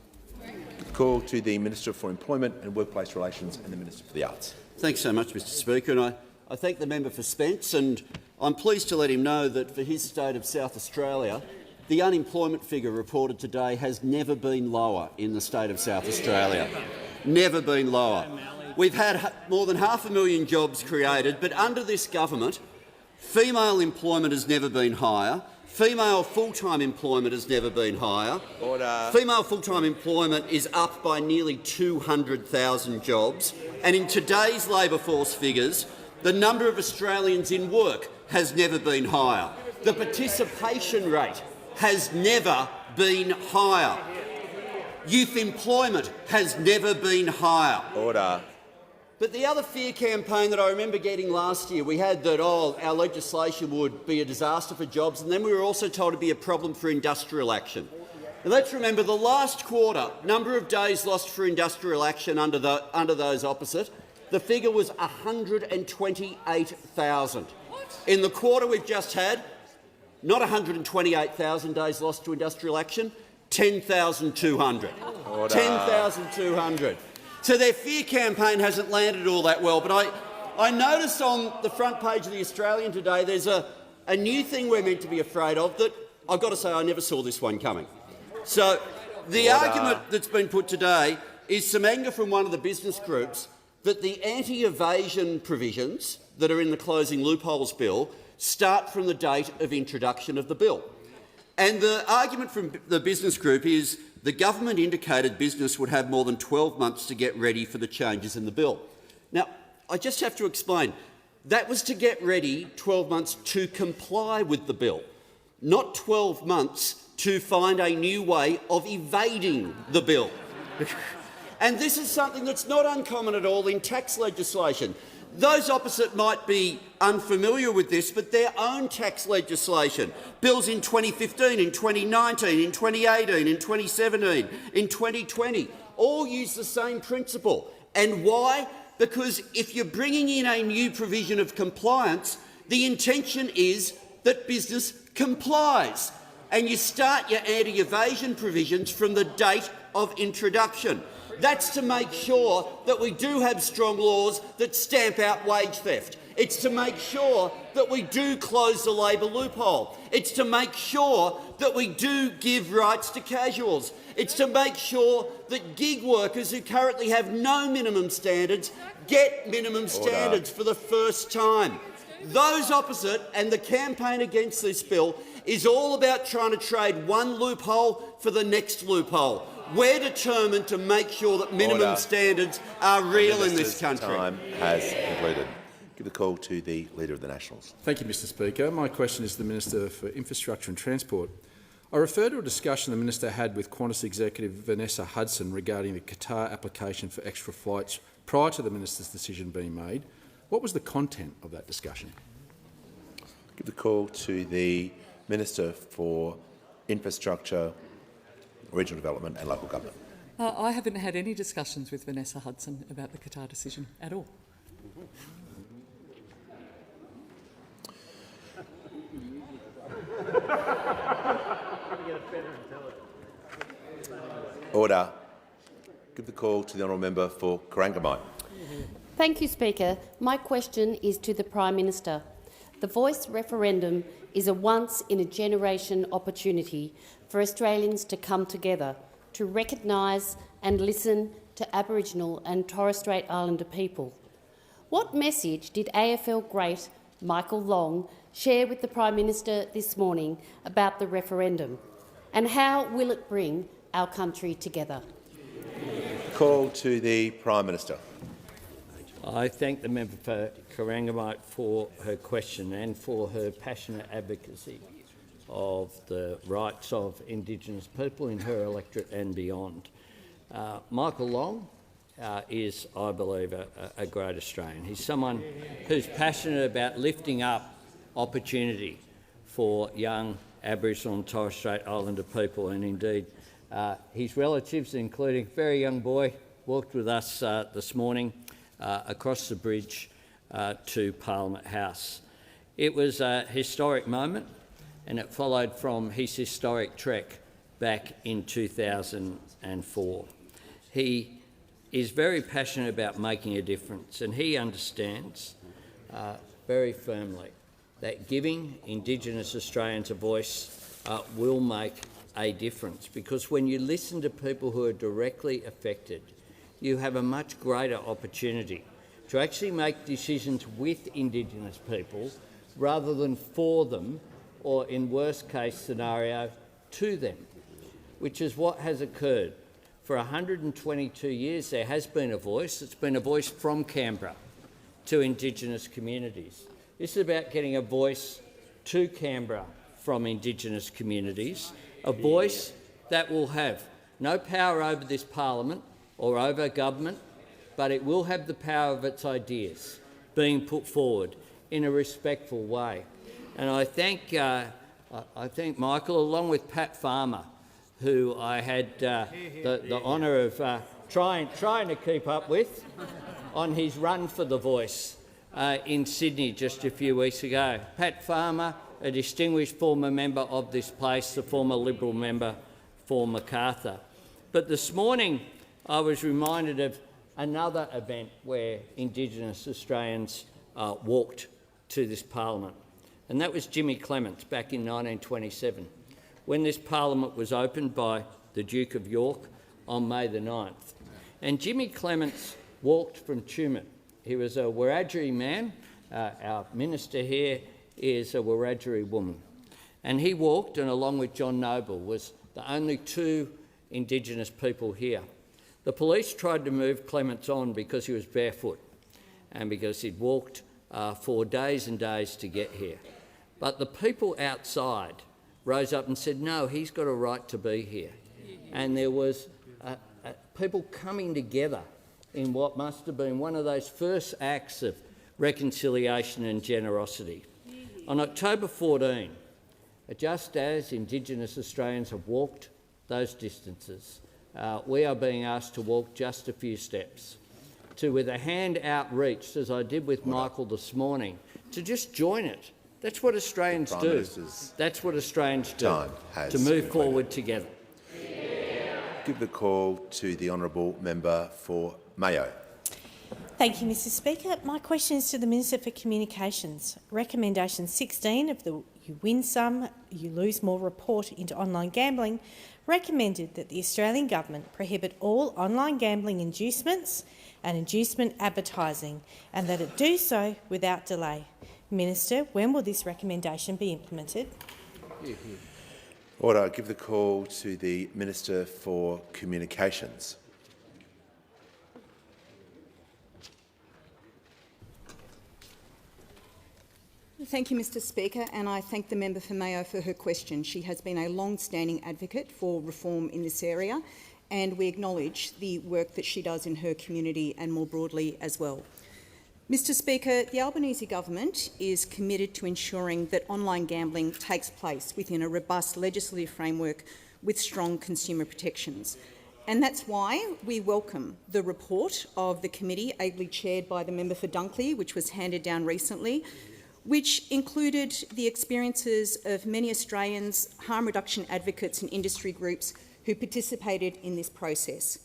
Call to the Minister for Employment and Workplace Relations and the Minister for the Arts. Thanks so much, Mr Speaker. And I thank the member for Spence, and I'm pleased to let him know that for his state of South Australia, the unemployment figure reported today has never been lower in the state of South Australia. Never been lower. We've had more than 500,000 jobs created, but under this government, female employment has never been higher. Female full-time employment has never been higher. Order. Female full-time employment is up by nearly 200,000 jobs. And in today's labour force figures, the number of Australians in work has never been higher. The participation rate has never been higher. Youth employment has never been higher. Order. But the other fear campaign that I remember getting last year, we had that, our legislation would be a disaster for jobs, and then we were also told to be a problem for industrial action. Now, let's remember the last quarter, number of days lost for industrial action under those opposite, the figure was 128,000. In the quarter we've just had, not 128,000 days lost to industrial action, 10,200. 10,200. So their fear campaign hasn't landed all that well. But I noticed on the front page of The Australian today there's a new thing we're meant to be afraid of that I've got to say I never saw this one coming. So the argument that's been put today is some anger from one of the business groups that the anti-evasion provisions that are in the Closing Loopholes Bill start from the date of introduction of the bill. And the argument from the business group is the government indicated business would have more than 12 months to get ready for the changes in the bill. Now, I just have to explain. That was to get ready 12 months to comply with the bill, not 12 months to find a new way of evading the bill. And this is something that's not uncommon at all in tax legislation. Those opposite might be unfamiliar with this, but their own tax legislation, bills in 2015, in 2019, in 2018, in 2017, in 2020, all use the same principle. And why? Because if you're bringing in a new provision of compliance, the intention is that business complies, and you start your anti-evasion provisions from the date of introduction. That's to make sure that we do have strong laws that stamp out wage theft. It's to make sure that we do close the labour loophole. It's to make sure that we do give rights to casuals. It's to make sure that gig workers who currently have no minimum standards get minimum standards for the first time. Those opposite and the campaign against this bill is all about trying to trade one loophole for the next loophole. We're determined to make sure that minimum standards are real in this country. Time has concluded. Give the call to the Leader of the Nationals. Thank you, Mr Speaker. My question is to the Minister for Infrastructure and Transport. I refer to a discussion the Minister had with Qantas executive Vanessa Hudson regarding the Qatar application for extra flights prior to the Minister's decision being made. What was the content of that discussion? Give the call to the Minister for Infrastructure, Regional Development and Local Government. I haven't had any discussions with Vanessa Hudson about the Qatar decision at all. Order. Give the call to the honourable member for Corangamite. Thank you, Speaker. My question is to the Prime Minister. The Voice referendum is a once-in-a-generation opportunity for Australians to come together, to recognise and listen to Aboriginal and Torres Strait Islander people. What message did AFL great Michael Long share with the Prime Minister this morning about the referendum, and how will it bring our country together? Call to the Prime Minister. I thank the member for Corangamite for her question and for her passionate advocacy of the rights of Indigenous people in her electorate and beyond. Michael Long is, I believe, a great Australian. He's someone who's passionate about lifting up opportunity for young Aboriginal and Torres Strait Islander people, and indeed his relatives, including a very young boy, walked with us this morning across the bridge to Parliament House. It was a historic moment, and it followed from his historic trek back in 2004. He is very passionate about making a difference, and he understands very firmly that giving Indigenous Australians a voice will make a difference, because when you listen to people who are directly affected, you have a much greater opportunity to actually make decisions with Indigenous people rather than for them, or in worst case scenario, to them, which is what has occurred. For 122 years there has been a voice. It's been a voice from Canberra to Indigenous communities. This is about getting a voice to Canberra from Indigenous communities, a voice that will have no power over this parliament or over government, but it will have the power of its ideas being put forward in a respectful way. And I thank Michael, along with Pat Farmer, who I had the honour of trying to keep up with on his run for the voice in Sydney just a few weeks ago. Pat Farmer, a distinguished former member of this place, the former Liberal member for Macarthur. But this morning I was reminded of another event where Indigenous Australians walked to this parliament, and that was Jimmy Clements back in 1927, when this parliament was opened by the Duke of York on May the 9th. And Jimmy Clements walked from Tumut. He was a Wiradjuri man. Our minister here is a Wiradjuri woman. And he walked, and along with John Noble, was the only two Indigenous people here. The police tried to move Clements on because he was barefoot and because he'd walked for days and days to get here. But the people outside rose up and said, no, he's got a right to be here. And there was people coming together in what must have been one of those first acts of reconciliation and generosity. On October 14, just as Indigenous Australians have walked those distances, we are being asked to walk just a few steps, to, with a hand outreached, as I did with Michael this morning, to just join it. That's what Australians do. That's what Australians do, to move forward together. Give the call to the honourable member for Mayo. Thank you, Mr Speaker. My question is to the Minister for Communications. Recommendation 16 of the You Win Some, You Lose More report into online gambling recommended that the Australian Government prohibit all online gambling inducements and inducement advertising, and that it do so without delay. Minister, when will this recommendation be implemented? Order. I give the call to the Minister for Communications. Thank you, Mr Speaker, and I thank the member for Mayo for her question. She has been a long-standing advocate for reform in this area, and we acknowledge the work that she does in her community and more broadly as well. Mr Speaker, the Albanese government is committed to ensuring that online gambling takes place within a robust legislative framework with strong consumer protections. And that's why we welcome the report of the committee, ably chaired by the member for Dunkley, which was handed down recently, which included the experiences of many Australians, harm reduction advocates and industry groups who participated in this process.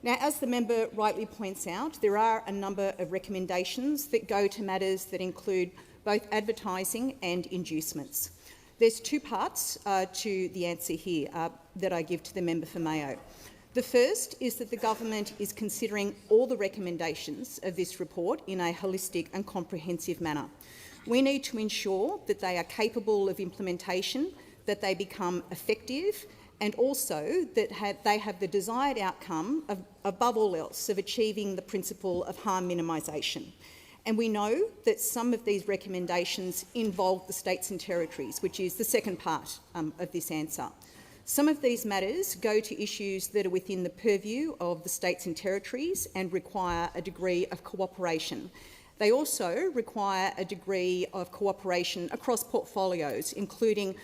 Now, as the member rightly points out, there are a number of recommendations that go to matters that include both advertising and inducements. There's two parts to the answer here that I give to the member for Mayo. The first is that the government is considering all the recommendations of this report in a holistic and comprehensive manner. We need to ensure that they are capable of implementation, that they become effective, and also that they have the desired outcome, above all else, of achieving the principle of harm minimisation. And we know that some of these recommendations involve the states and territories, which is the second part of this answer. Some of these matters go to issues that are within the purview of the states and territories and require a degree of cooperation. They also require a degree of cooperation across portfolios, including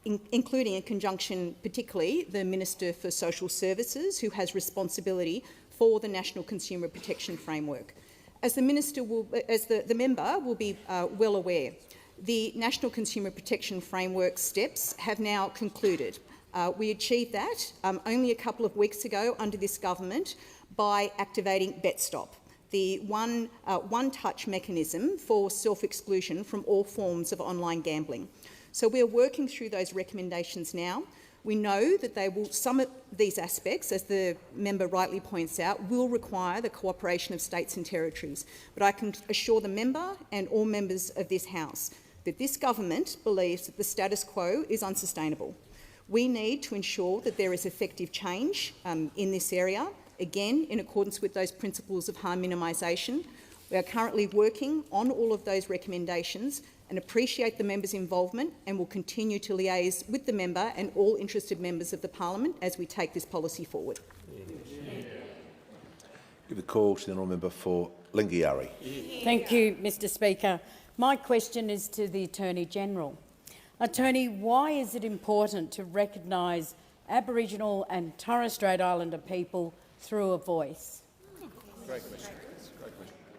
in conjunction, particularly the Minister for Social Services, who has responsibility for the National Consumer Protection Framework. As the member will be well aware, the National Consumer Protection Framework steps have now concluded. We achieved that only a couple of weeks ago under this government by activating BetStop, the one-touch mechanism for self-exclusion from all forms of online gambling. So we are working through those recommendations now. We know that some of these aspects, as the member rightly points out, will require the cooperation of states and territories. But I can assure the member and all members of this House that this government believes that the status quo is unsustainable. We need to ensure that there is effective change in this area, again in accordance with those principles of harm minimisation. We are currently working on all of those recommendations and appreciate the member's involvement, and will continue to liaise with the member and all interested members of the parliament as we take this policy forward. Give the call to the honourable member for Lingiari. Thank you, Mr Speaker. My question is to the Attorney-General. Attorney, why is it important to recognise Aboriginal and Torres Strait Islander people through a voice? Great question.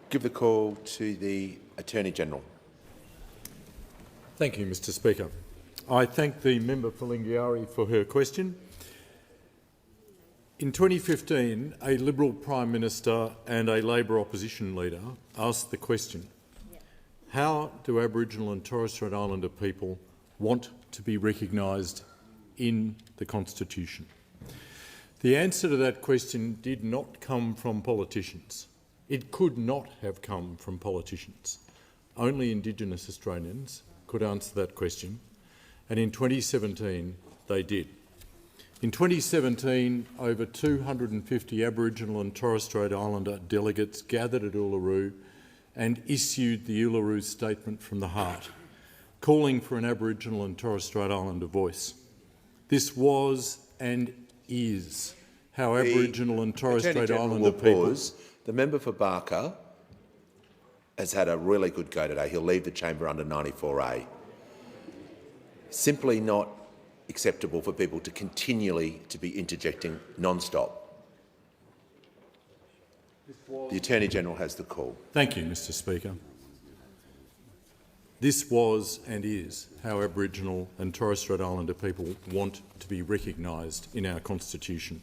Give the call to the Attorney-General. Thank you, Mr Speaker. I thank the member for Lingiari for her question. In 2015, a Liberal Prime Minister and a Labor opposition leader asked the question, how do Aboriginal and Torres Strait Islander people want to be recognised in the Constitution? The answer to that question did not come from politicians. It could not have come from politicians. Only Indigenous Australians could answer that question, and in 2017 they did. In 2017, over 250 Aboriginal and Torres Strait Islander delegates gathered at Uluru and issued the Uluru Statement from the Heart, calling for an Aboriginal and Torres Strait Islander voice. This was and is how Aboriginal and Torres Strait Islander people... The member for Barker has had a really good go today. He'll leave the chamber under 94A. Simply not acceptable for people to continually be interjecting non-stop. The Attorney-General has the call. Thank you, Mr Speaker. This was and is how Aboriginal and Torres Strait Islander people want to be recognised in our Constitution.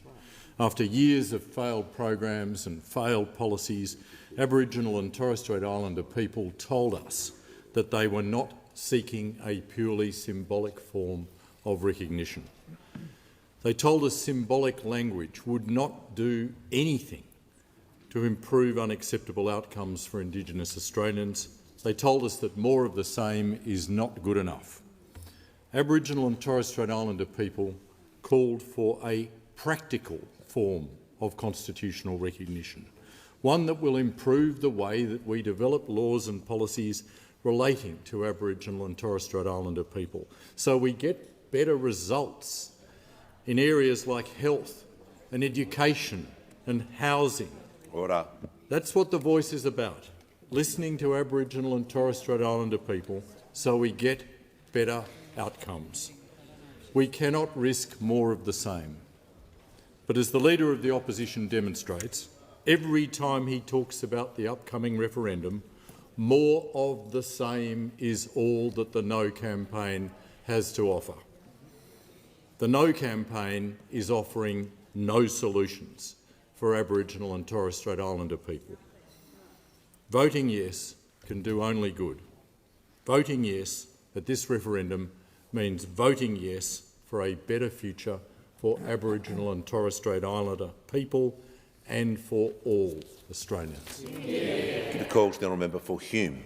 After years of failed programs and failed policies, Aboriginal and Torres Strait Islander people told us that they were not seeking a purely symbolic form of recognition. They told us symbolic language would not do anything to improve unacceptable outcomes for Indigenous Australians. They told us that more of the same is not good enough. Aboriginal and Torres Strait Islander people called for a practical form of constitutional recognition, one that will improve the way that we develop laws and policies relating to Aboriginal and Torres Strait Islander people, so we get better results in areas like health and education and housing. Order. That's what the voice is about, listening to Aboriginal and Torres Strait Islander people so we get better outcomes. We cannot risk more of the same. But as the Leader of the Opposition demonstrates, every time he talks about the upcoming referendum, more of the same is all that the No campaign has to offer. The No campaign is offering no solutions for Aboriginal and Torres Strait Islander people. Voting yes can do only good. Voting yes at this referendum means voting yes for a better future for Aboriginal and Torres Strait Islander people and for all Australians. Give the call to the honourable member for Hume.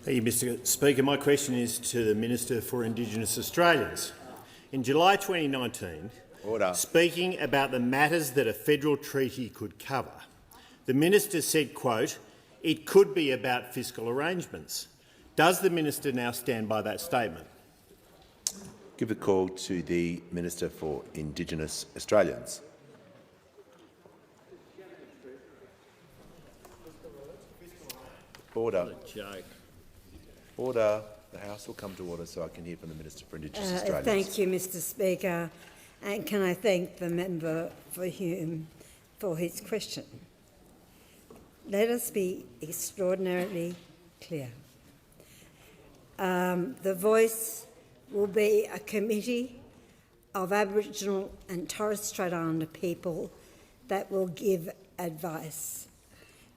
Thank you, Mr Speaker. My question is to the Minister for Indigenous Australians. In July 2019, speaking about the matters that a federal treaty could cover, the minister said, quote, "It could be about fiscal arrangements." Does the minister now stand by that statement? Give a call to the Minister for Indigenous Australians. Order. Order. The House will come to order so I can hear from the Minister for Indigenous Australians. Thank you, Mr Speaker. And can I thank the member for Hume for his question? Let us be extraordinarily clear. The Voice will be a committee of Aboriginal and Torres Strait Islander people that will give advice.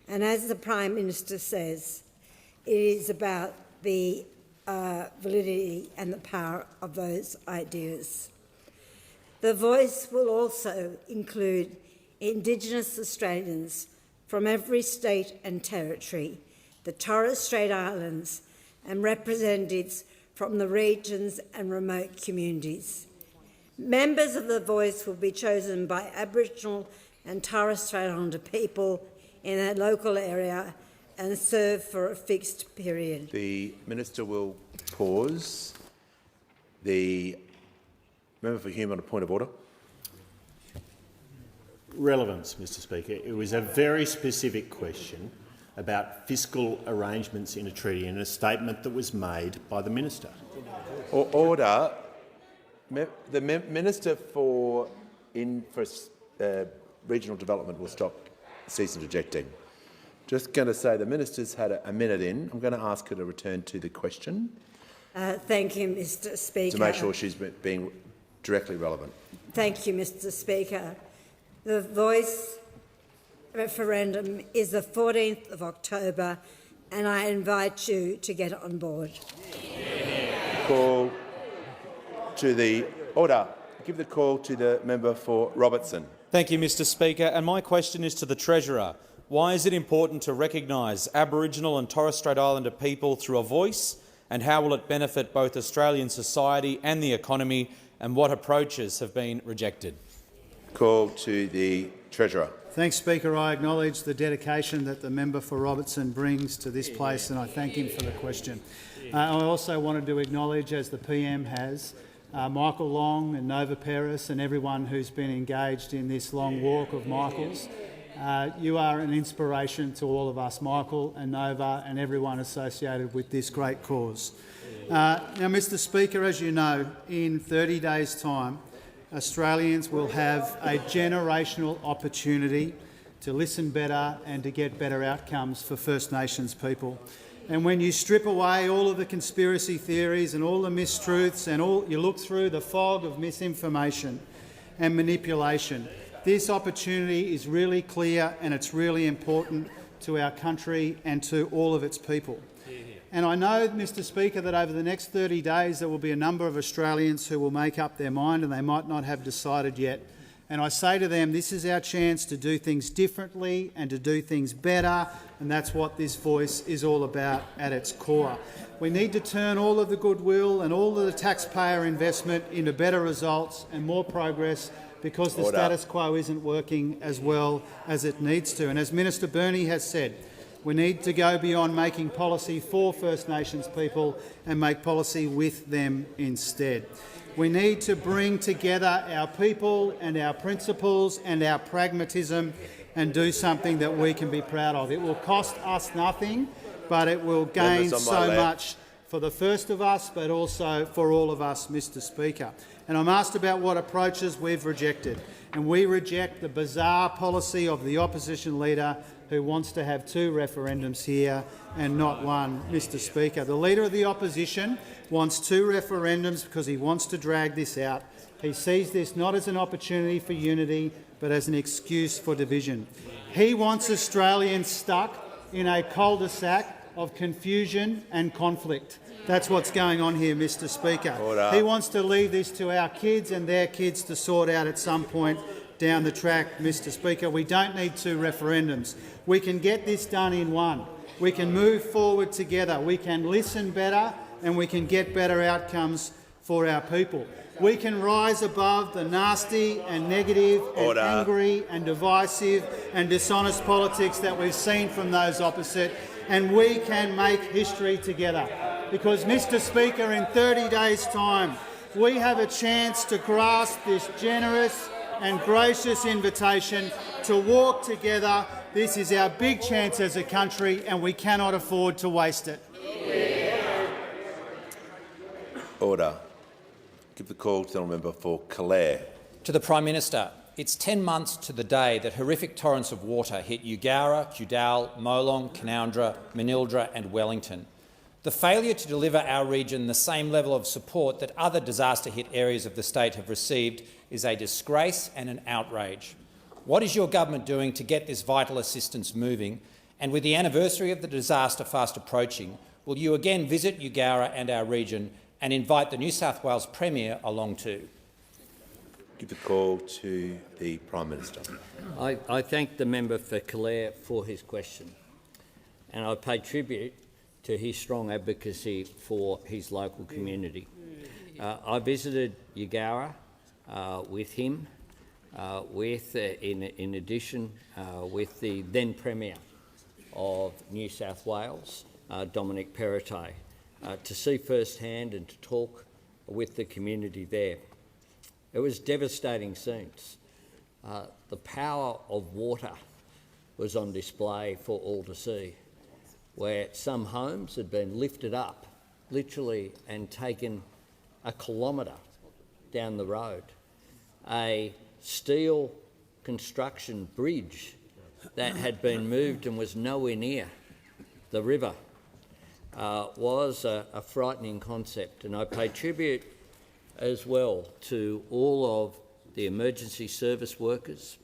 And as the Prime Minister says, it is about the validity and the power of those ideas. The Voice will also include Indigenous Australians from every state and territory, the Torres Strait Islands, and representatives from the regions and remote communities. Members of the Voice will be chosen by Aboriginal and Torres Strait Islander people in their local area and serve for a fixed period. The Minister will pause. The member for Hume on a point of order. Relevance, Mr Speaker. It was a very specific question about fiscal arrangements in a treaty and a statement that was made by the minister. Order. The Minister for Regional Development will cease interjecting. Just going to say the minister's had a minute in. I'm going to ask her to return to the question. Thank you, Mr Speaker. To make sure she's being directly relevant. Thank you, Mr Speaker. The Voice referendum is the 14th of October, and I invite you to get on board. Call to the order. Give the call to the member for Robertson. Thank you, Mr Speaker. And my question is to the Treasurer. Why is it important to recognise Aboriginal and Torres Strait Islander people through a voice, and how will it benefit both Australian society and the economy, and what approaches have been rejected? Call to the Treasurer. Thanks, Speaker. I acknowledge the dedication that the member for Robertson brings to this place, and I thank him for the question. I also wanted to acknowledge, as the PM has, Michael Long and Nova Peris and everyone who's been engaged in this long walk of Michael's. You are an inspiration to all of us, Michael and Nova and everyone associated with this great cause. Now, Mr Speaker, as you know, in 30 days' time, Australians will have a generational opportunity to listen better and to get better outcomes for First Nations people. And when you strip away all of the conspiracy theories and all the mistruths and you look through the fog of misinformation and manipulation, this opportunity is really clear and it's really important to our country and to all of its people. And I know, Mr Speaker, that over the next 30 days there will be a number of Australians who will make up their mind and they might not have decided yet. And I say to them, this is our chance to do things differently and to do things better, and that's what this Voice is all about at its core. We need to turn all of the goodwill and all of the taxpayer investment into better results and more progress, because the status quo isn't working as well as it needs to. And as Minister Burney has said, we need to go beyond making policy for First Nations people and make policy with them instead. We need to bring together our people and our principles and our pragmatism and do something that we can be proud of. It will cost us nothing, but it will gain so much for the first of us, but also for all of us, Mr Speaker. And I'm asked about what approaches we've rejected. And we reject the bizarre policy of the opposition leader who wants to have 2 referendums here and not one, Mr Speaker. The Leader of the Opposition wants 2 referendums because he wants to drag this out. He sees this not as an opportunity for unity, but as an excuse for division. He wants Australians stuck in a cul-de-sac of confusion and conflict. That's what's going on here, Mr Speaker. Order. He wants to leave this to our kids and their kids to sort out at some point down the track, Mr Speaker. We don't need 2 referendums. We can get this done in one. We can move forward together. We can listen better and we can get better outcomes for our people. We can rise above the nasty and negative and angry and divisive and dishonest politics that we've seen from those opposite, and we can make history together. Because, Mr Speaker, in 30 days' time, we have a chance to grasp this generous and gracious invitation to walk together. This is our big chance as a country, and we cannot afford to waste it. Order. Give the call to the honourable member for Calare. To the Prime Minister. It's 10 months to the day that horrific torrents of water hit Eugowra, Kewdale, Molong, Canowindra, Manildra and Wellington. The failure to deliver our region the same level of support that other disaster-hit areas of the state have received is a disgrace and an outrage. What is your government doing to get this vital assistance moving? And with the anniversary of the disaster fast approaching, will you again visit Eugowra and our region and invite the New South Wales Premier along too? Give the call to the Prime Minister. I thank the member for Calare for his question, and I pay tribute to his strong advocacy for his local community. I visited Eugowra with him, in addition with the then Premier of New South Wales, Dominic Perrottet, to see firsthand and to talk with the community there. It was devastating scenes. The power of water was on display for all to see, where some homes had been lifted up, literally, and taken a kilometre down the road. A steel construction bridge that had been moved and was nowhere near the river was a frightening concept, and I pay tribute as well to all of the emergency service workers,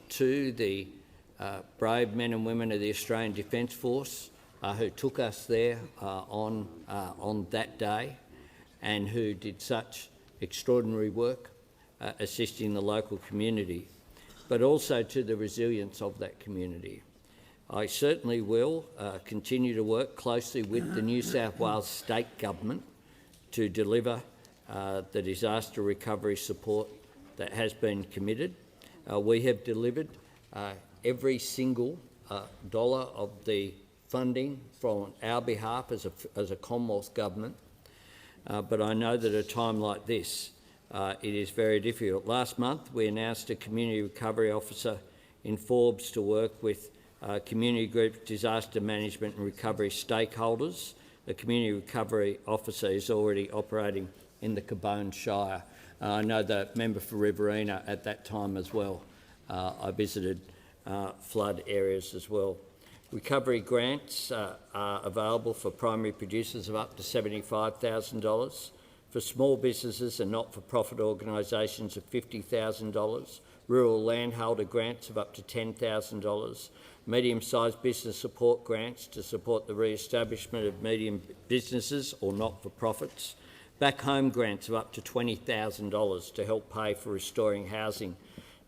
to the brave men and women of the Australian Defence Force who took us there on that day and who did such extraordinary work assisting the local community, but also to the resilience of that community. I certainly will continue to work closely with the New South Wales State Government to deliver the disaster recovery support that has been committed. We have delivered every single dollar of the funding from our behalf as a Commonwealth Government, but I know that at a time like this it is very difficult. Last month we announced a Community Recovery Officer in Forbes to work with community groups, disaster management and recovery stakeholders. The Community Recovery Officer is already operating in the Cabone Shire. I know the member for Riverina at that time as well. I visited flood areas as well. Recovery grants are available for primary producers of up to $75,000, for small businesses and not-for-profit organisations of $50,000, rural landholder grants of up to $10,000, medium-sized business support grants to support the re-establishment of medium businesses or not-for-profits, back home grants of up to $20,000 to help pay for restoring housing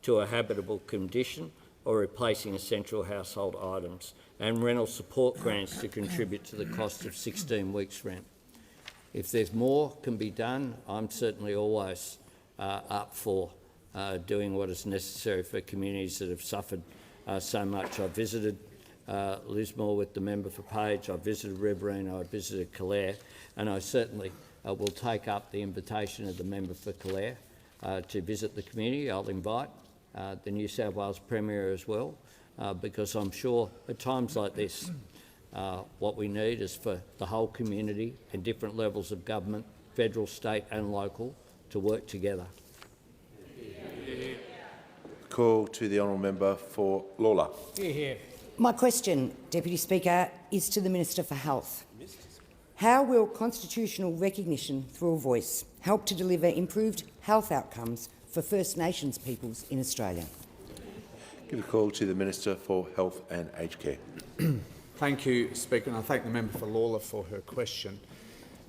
to a habitable condition or replacing essential household items, and rental support grants to contribute to the cost of 16 weeks' rent. If there's more can be done, I'm certainly always up for doing what is necessary for communities that have suffered so much. I visited Lismore with the member for Page, I visited Riverina, I visited Calare, and I certainly will take up the invitation of the member for Calare to visit the community. I'll invite the New South Wales Premier as well, because I'm sure at times like this what we need is for the whole community and different levels of government, federal, state and local, to work together. Call to the honourable member for Lawler. My question, Deputy Speaker, is to the Minister for Health. How will constitutional recognition through a voice help to deliver improved health outcomes for First Nations peoples in Australia? Give a call to the Minister for Health and Aged Care. Thank you, Speaker, and I thank the member for Lawler for her question.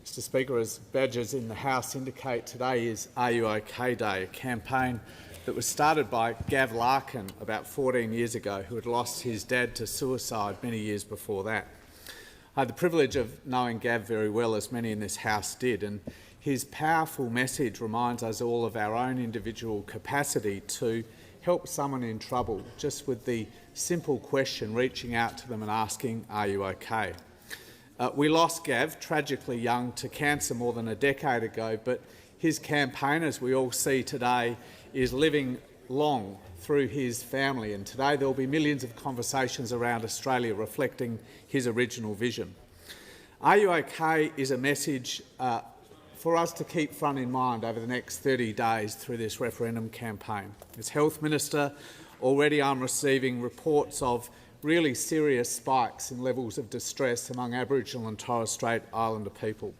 Mr Speaker, as badges in the House indicate, today is Are You OK Day, a campaign that was started by Gav Larkin about 14 years ago, who had lost his dad to suicide many years before that. I had the privilege of knowing Gav very well, as many in this House did, and his powerful message reminds us all of our own individual capacity to help someone in trouble, just with the simple question, reaching out to them and asking, "Are you okay?" We lost Gav, tragically young, to cancer more than a decade ago, but his campaign, as we all see today, is living long through his family, and today there will be millions of conversations around Australia reflecting his original vision. "Are you okay?" is a message for us to keep front in mind over the next 30 days through this referendum campaign. As Health Minister, already I'm receiving reports of really serious spikes in levels of distress among Aboriginal and Torres Strait Islander people.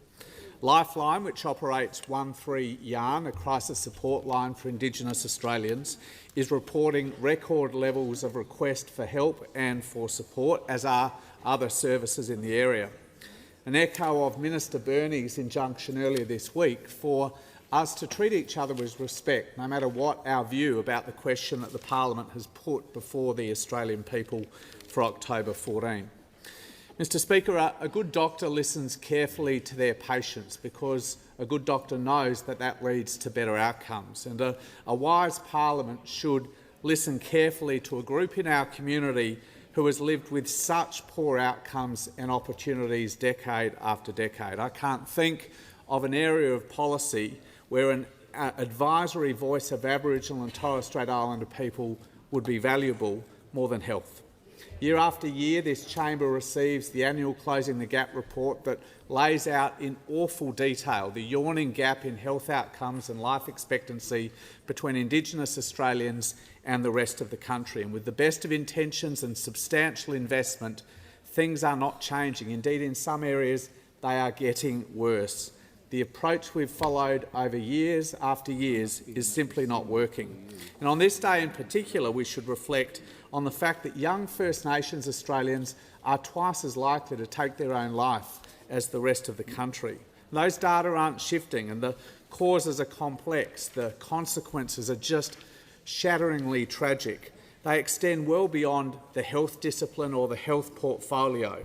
Lifeline, which operates 13 Yarn, a crisis support line for Indigenous Australians, is reporting record levels of request for help and for support, as are other services in the area. An echo of Minister Burney's injunction earlier this week for us to treat each other with respect, no matter what our view about the question that the Parliament has put before the Australian people for October 14. Mr Speaker, a good doctor listens carefully to their patients because a good doctor knows that that leads to better outcomes, and a wise Parliament should listen carefully to a group in our community who has lived with such poor outcomes and opportunities decade after decade. I can't think of an area of policy where an advisory voice of Aboriginal and Torres Strait Islander people would be valuable more than health. Year after year, this chamber receives the annual Closing the Gap report that lays out in awful detail the yawning gap in health outcomes and life expectancy between Indigenous Australians and the rest of the country. And with the best of intentions and substantial investment, things are not changing. Indeed, in some areas, they are getting worse. The approach we've followed over years after years is simply not working. And on this day in particular, we should reflect on the fact that young First Nations Australians are twice as likely to take their own life as the rest of the country. And those data aren't shifting, and the causes are complex. The consequences are just shatteringly tragic. They extend well beyond the health discipline or the health portfolio.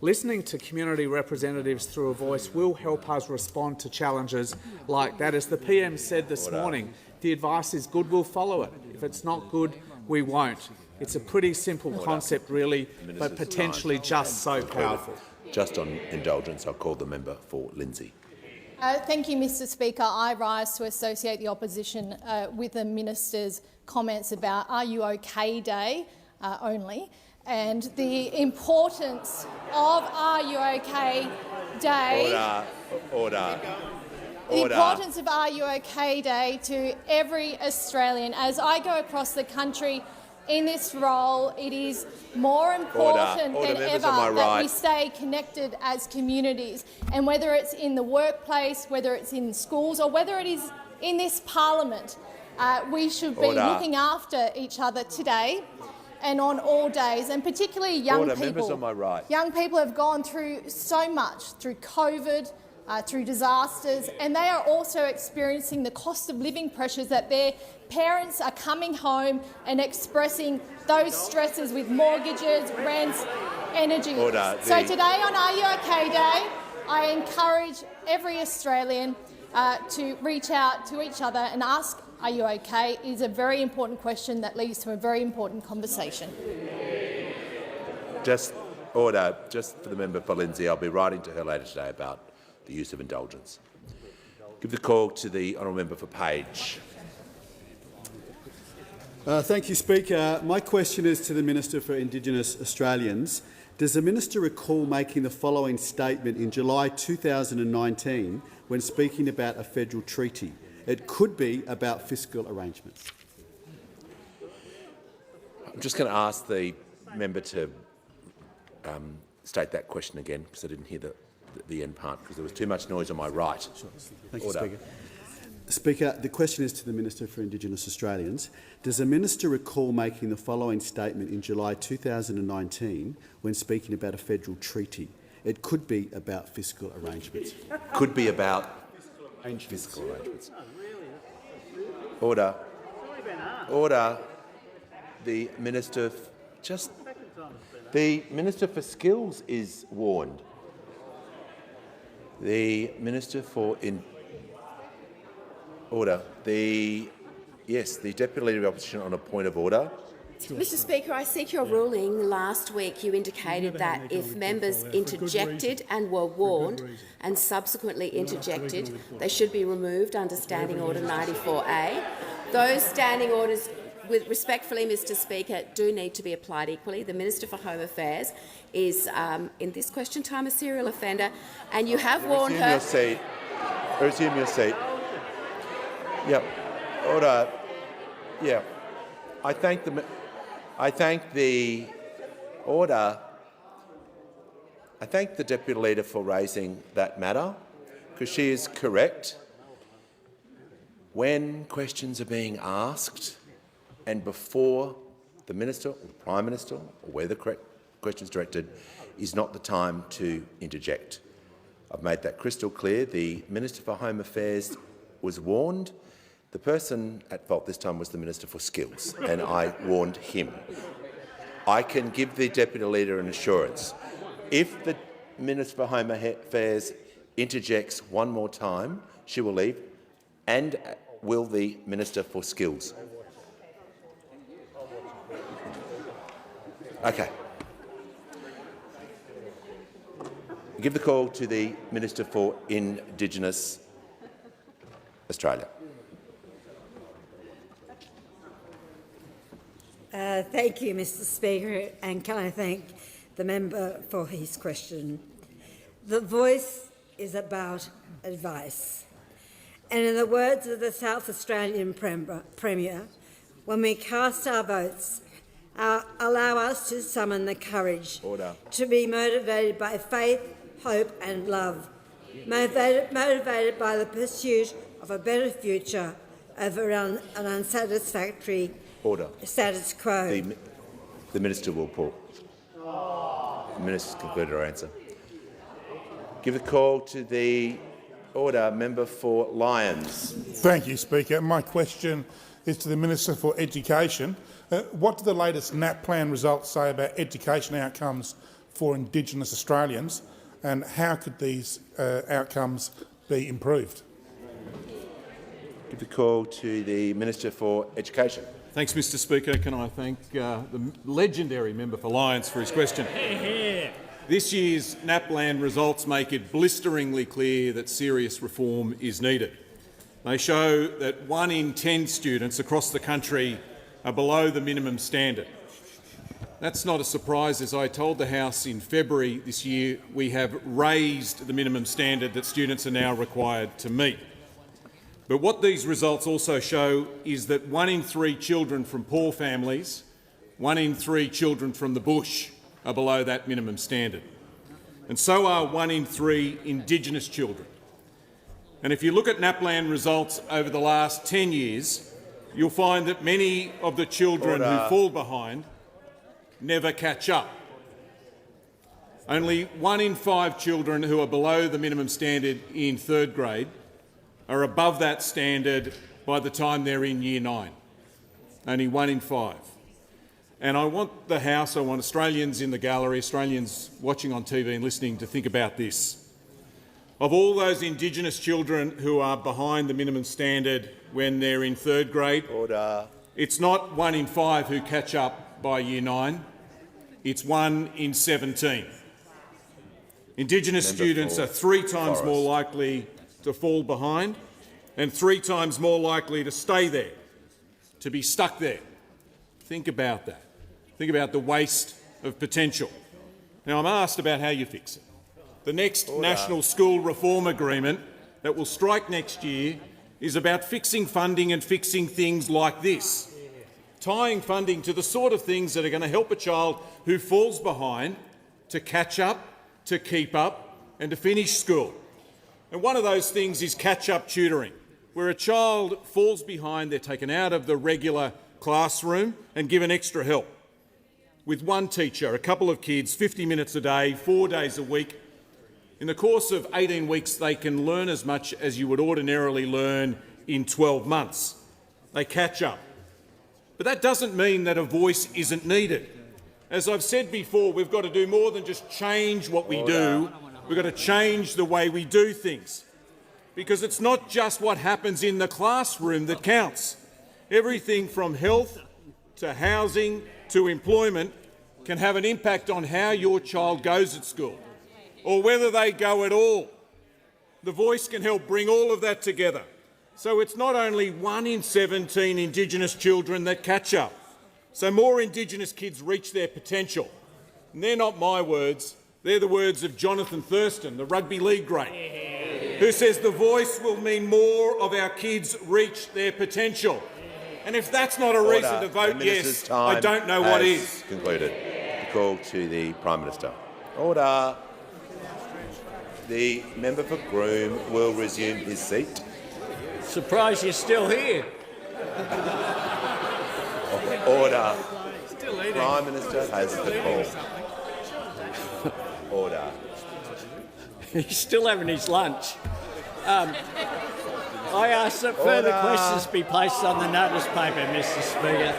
Listening to community representatives through a voice will help us respond to challenges like that. As the PM said this morning, the advice is good, we'll follow it. If it's not good, we won't. It's a pretty simple concept, really, but potentially just so powerful. Just on indulgence, I'll call the member for Lindsay. Thank you, Mr Speaker. I rise to associate the opposition with the minister's comments about Are You OK Day only, and the importance of Are You OK Day. Order. The importance of Are You OK Day to every Australian. As I go across the country in this role, it is more important than ever that we stay connected as communities. And whether it's in the workplace, whether it's in schools, or whether it is in this parliament, we should be looking after each other today and on all days, and particularly young people. Members on my right. Young people have gone through so much, through COVID, through disasters, and they are also experiencing the cost of living pressures that their parents are coming home and expressing those stresses with mortgages, rents, energy. So today on Are You OK Day, I encourage every Australian to reach out to each other and ask, "Are you OK?" It is a very important question that leads to a very important conversation. Just for the member for Lindsay, I'll be writing to her later today about the use of indulgence. Give the call to the honourable member for Page. Thank you, Speaker. My question is to the Minister for Indigenous Australians. Does the minister recall making the following statement in July 2019 when speaking about a federal treaty? It could be about fiscal arrangements. I'm just going to ask the member to state that question again, because I didn't hear the end part, because there was too much noise on my right. Sure. Thank you, Speaker. Speaker, the question is to the Minister for Indigenous Australians. Does the minister recall making the following statement in July 2019 when speaking about a federal treaty? It could be about fiscal arrangements. Could be about fiscal arrangements. Order. The Minister for Skills is warned. The Minister for Order. The Deputy Leader of the Opposition on a point of order. Mr Speaker, I seek your ruling. Last week you indicated that if members interjected and were warned and subsequently interjected, they should be removed under Standing Order 94A. Those standing orders, respectfully, Mr Speaker, do need to be applied equally. The Minister for Home Affairs is, in this question time, a serial offender, and you have warned her— Resume your seat. Yep. Order. Yeah. I thank the Deputy Leader for raising that matter, because she is correct. When questions are being asked and before the Minister or the Prime Minister, or where the question is directed, is not the time to interject. I've made that crystal clear. The Minister for Home Affairs was warned. The person at fault this time was the Minister for Skills, and I warned him. I can give the Deputy Leader an assurance. If the Minister for Home Affairs interjects one more time, she will leave, and will the Minister for Skills. Okay. Give the call to the Minister for Indigenous Australia. Thank you, Mr Speaker, and can I thank the member for his question. The Voice is about advice. And in the words of the South Australian Premier, when we cast our votes, allow us to summon the courage to be motivated by faith, hope and love, motivated by the pursuit of a better future over an unsatisfactory status quo. The Minister will pause. The Minister's concluded her answer. Give the call to the member for Lyons. Thank you, Speaker. My question is to the Minister for Education. What do the latest NAPLAN results say about education outcomes for Indigenous Australians, and how could these outcomes be improved? Give the call to the Minister for Education. Thanks, Mr Speaker. Can I thank the legendary member for Lyons for his question. This year's NAPLAN results make it blisteringly clear that serious reform is needed. They show that 1 in 10 students across the country are below the minimum standard. That's not a surprise. As I told the House in February this year, we have raised the minimum standard that students are now required to meet. But what these results also show is that 1 in 3 children from poor families, 1 in 3 children from the bush are below that minimum standard. And so are 1 in 3 Indigenous children. And if you look at NAPLAN results over the last 10 years, you'll find that many of the children who fall behind never catch up. Only 1 in 5 children who are below the minimum standard in 3rd grade are above that standard by the time they're in Year 9. Only 1 in 5. And I want the House, I want Australians in the gallery, Australians watching on TV and listening to think about this. Of all those Indigenous children who are behind the minimum standard when they're in 3rd grade, it's not 1 in 5 who catch up by Year 9, it's 1 in 17. Indigenous students are 3 times more likely to fall behind and 3 times more likely to stay there, to be stuck there. Think about that. Think about the waste of potential. Now, I'm asked about how you fix it. The next National School Reform Agreement that will strike next year is about fixing funding and fixing things like this, tying funding to the sort of things that are going to help a child who falls behind to catch up, to keep up and to finish school. And one of those things is catch-up tutoring, where a child falls behind, they're taken out of the regular classroom and given extra help. With 1 teacher, a couple of kids, 50 minutes a day, 4 days a week. In the course of 18 weeks, they can learn as much as you would ordinarily learn in 12 months. They catch up. But that doesn't mean that a voice isn't needed. As I've said before, we've got to do more than just change what we do. We've got to change the way we do things. because it's not just what happens in the classroom that counts. Everything from health to housing to employment can have an impact on how your child goes at school, or whether they go at all. The Voice can help bring all of that together. So it's not only 1 in 17 Indigenous children that catch up. So more Indigenous kids reach their potential. And they're not my words, they're the words of Jonathan Thurston, the rugby league great, who says the Voice will mean more of our kids reach their potential. And if that's not a reason to vote yes, I don't know what is. Concluded. The call to the Prime Minister. Order. The member for Groom will resume his seat. Surprised you're still here. Order. Prime Minister has the call. Order. He's still having his lunch. I ask that further questions be placed on the notice paper, Mr. Speaker.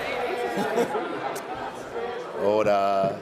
Order.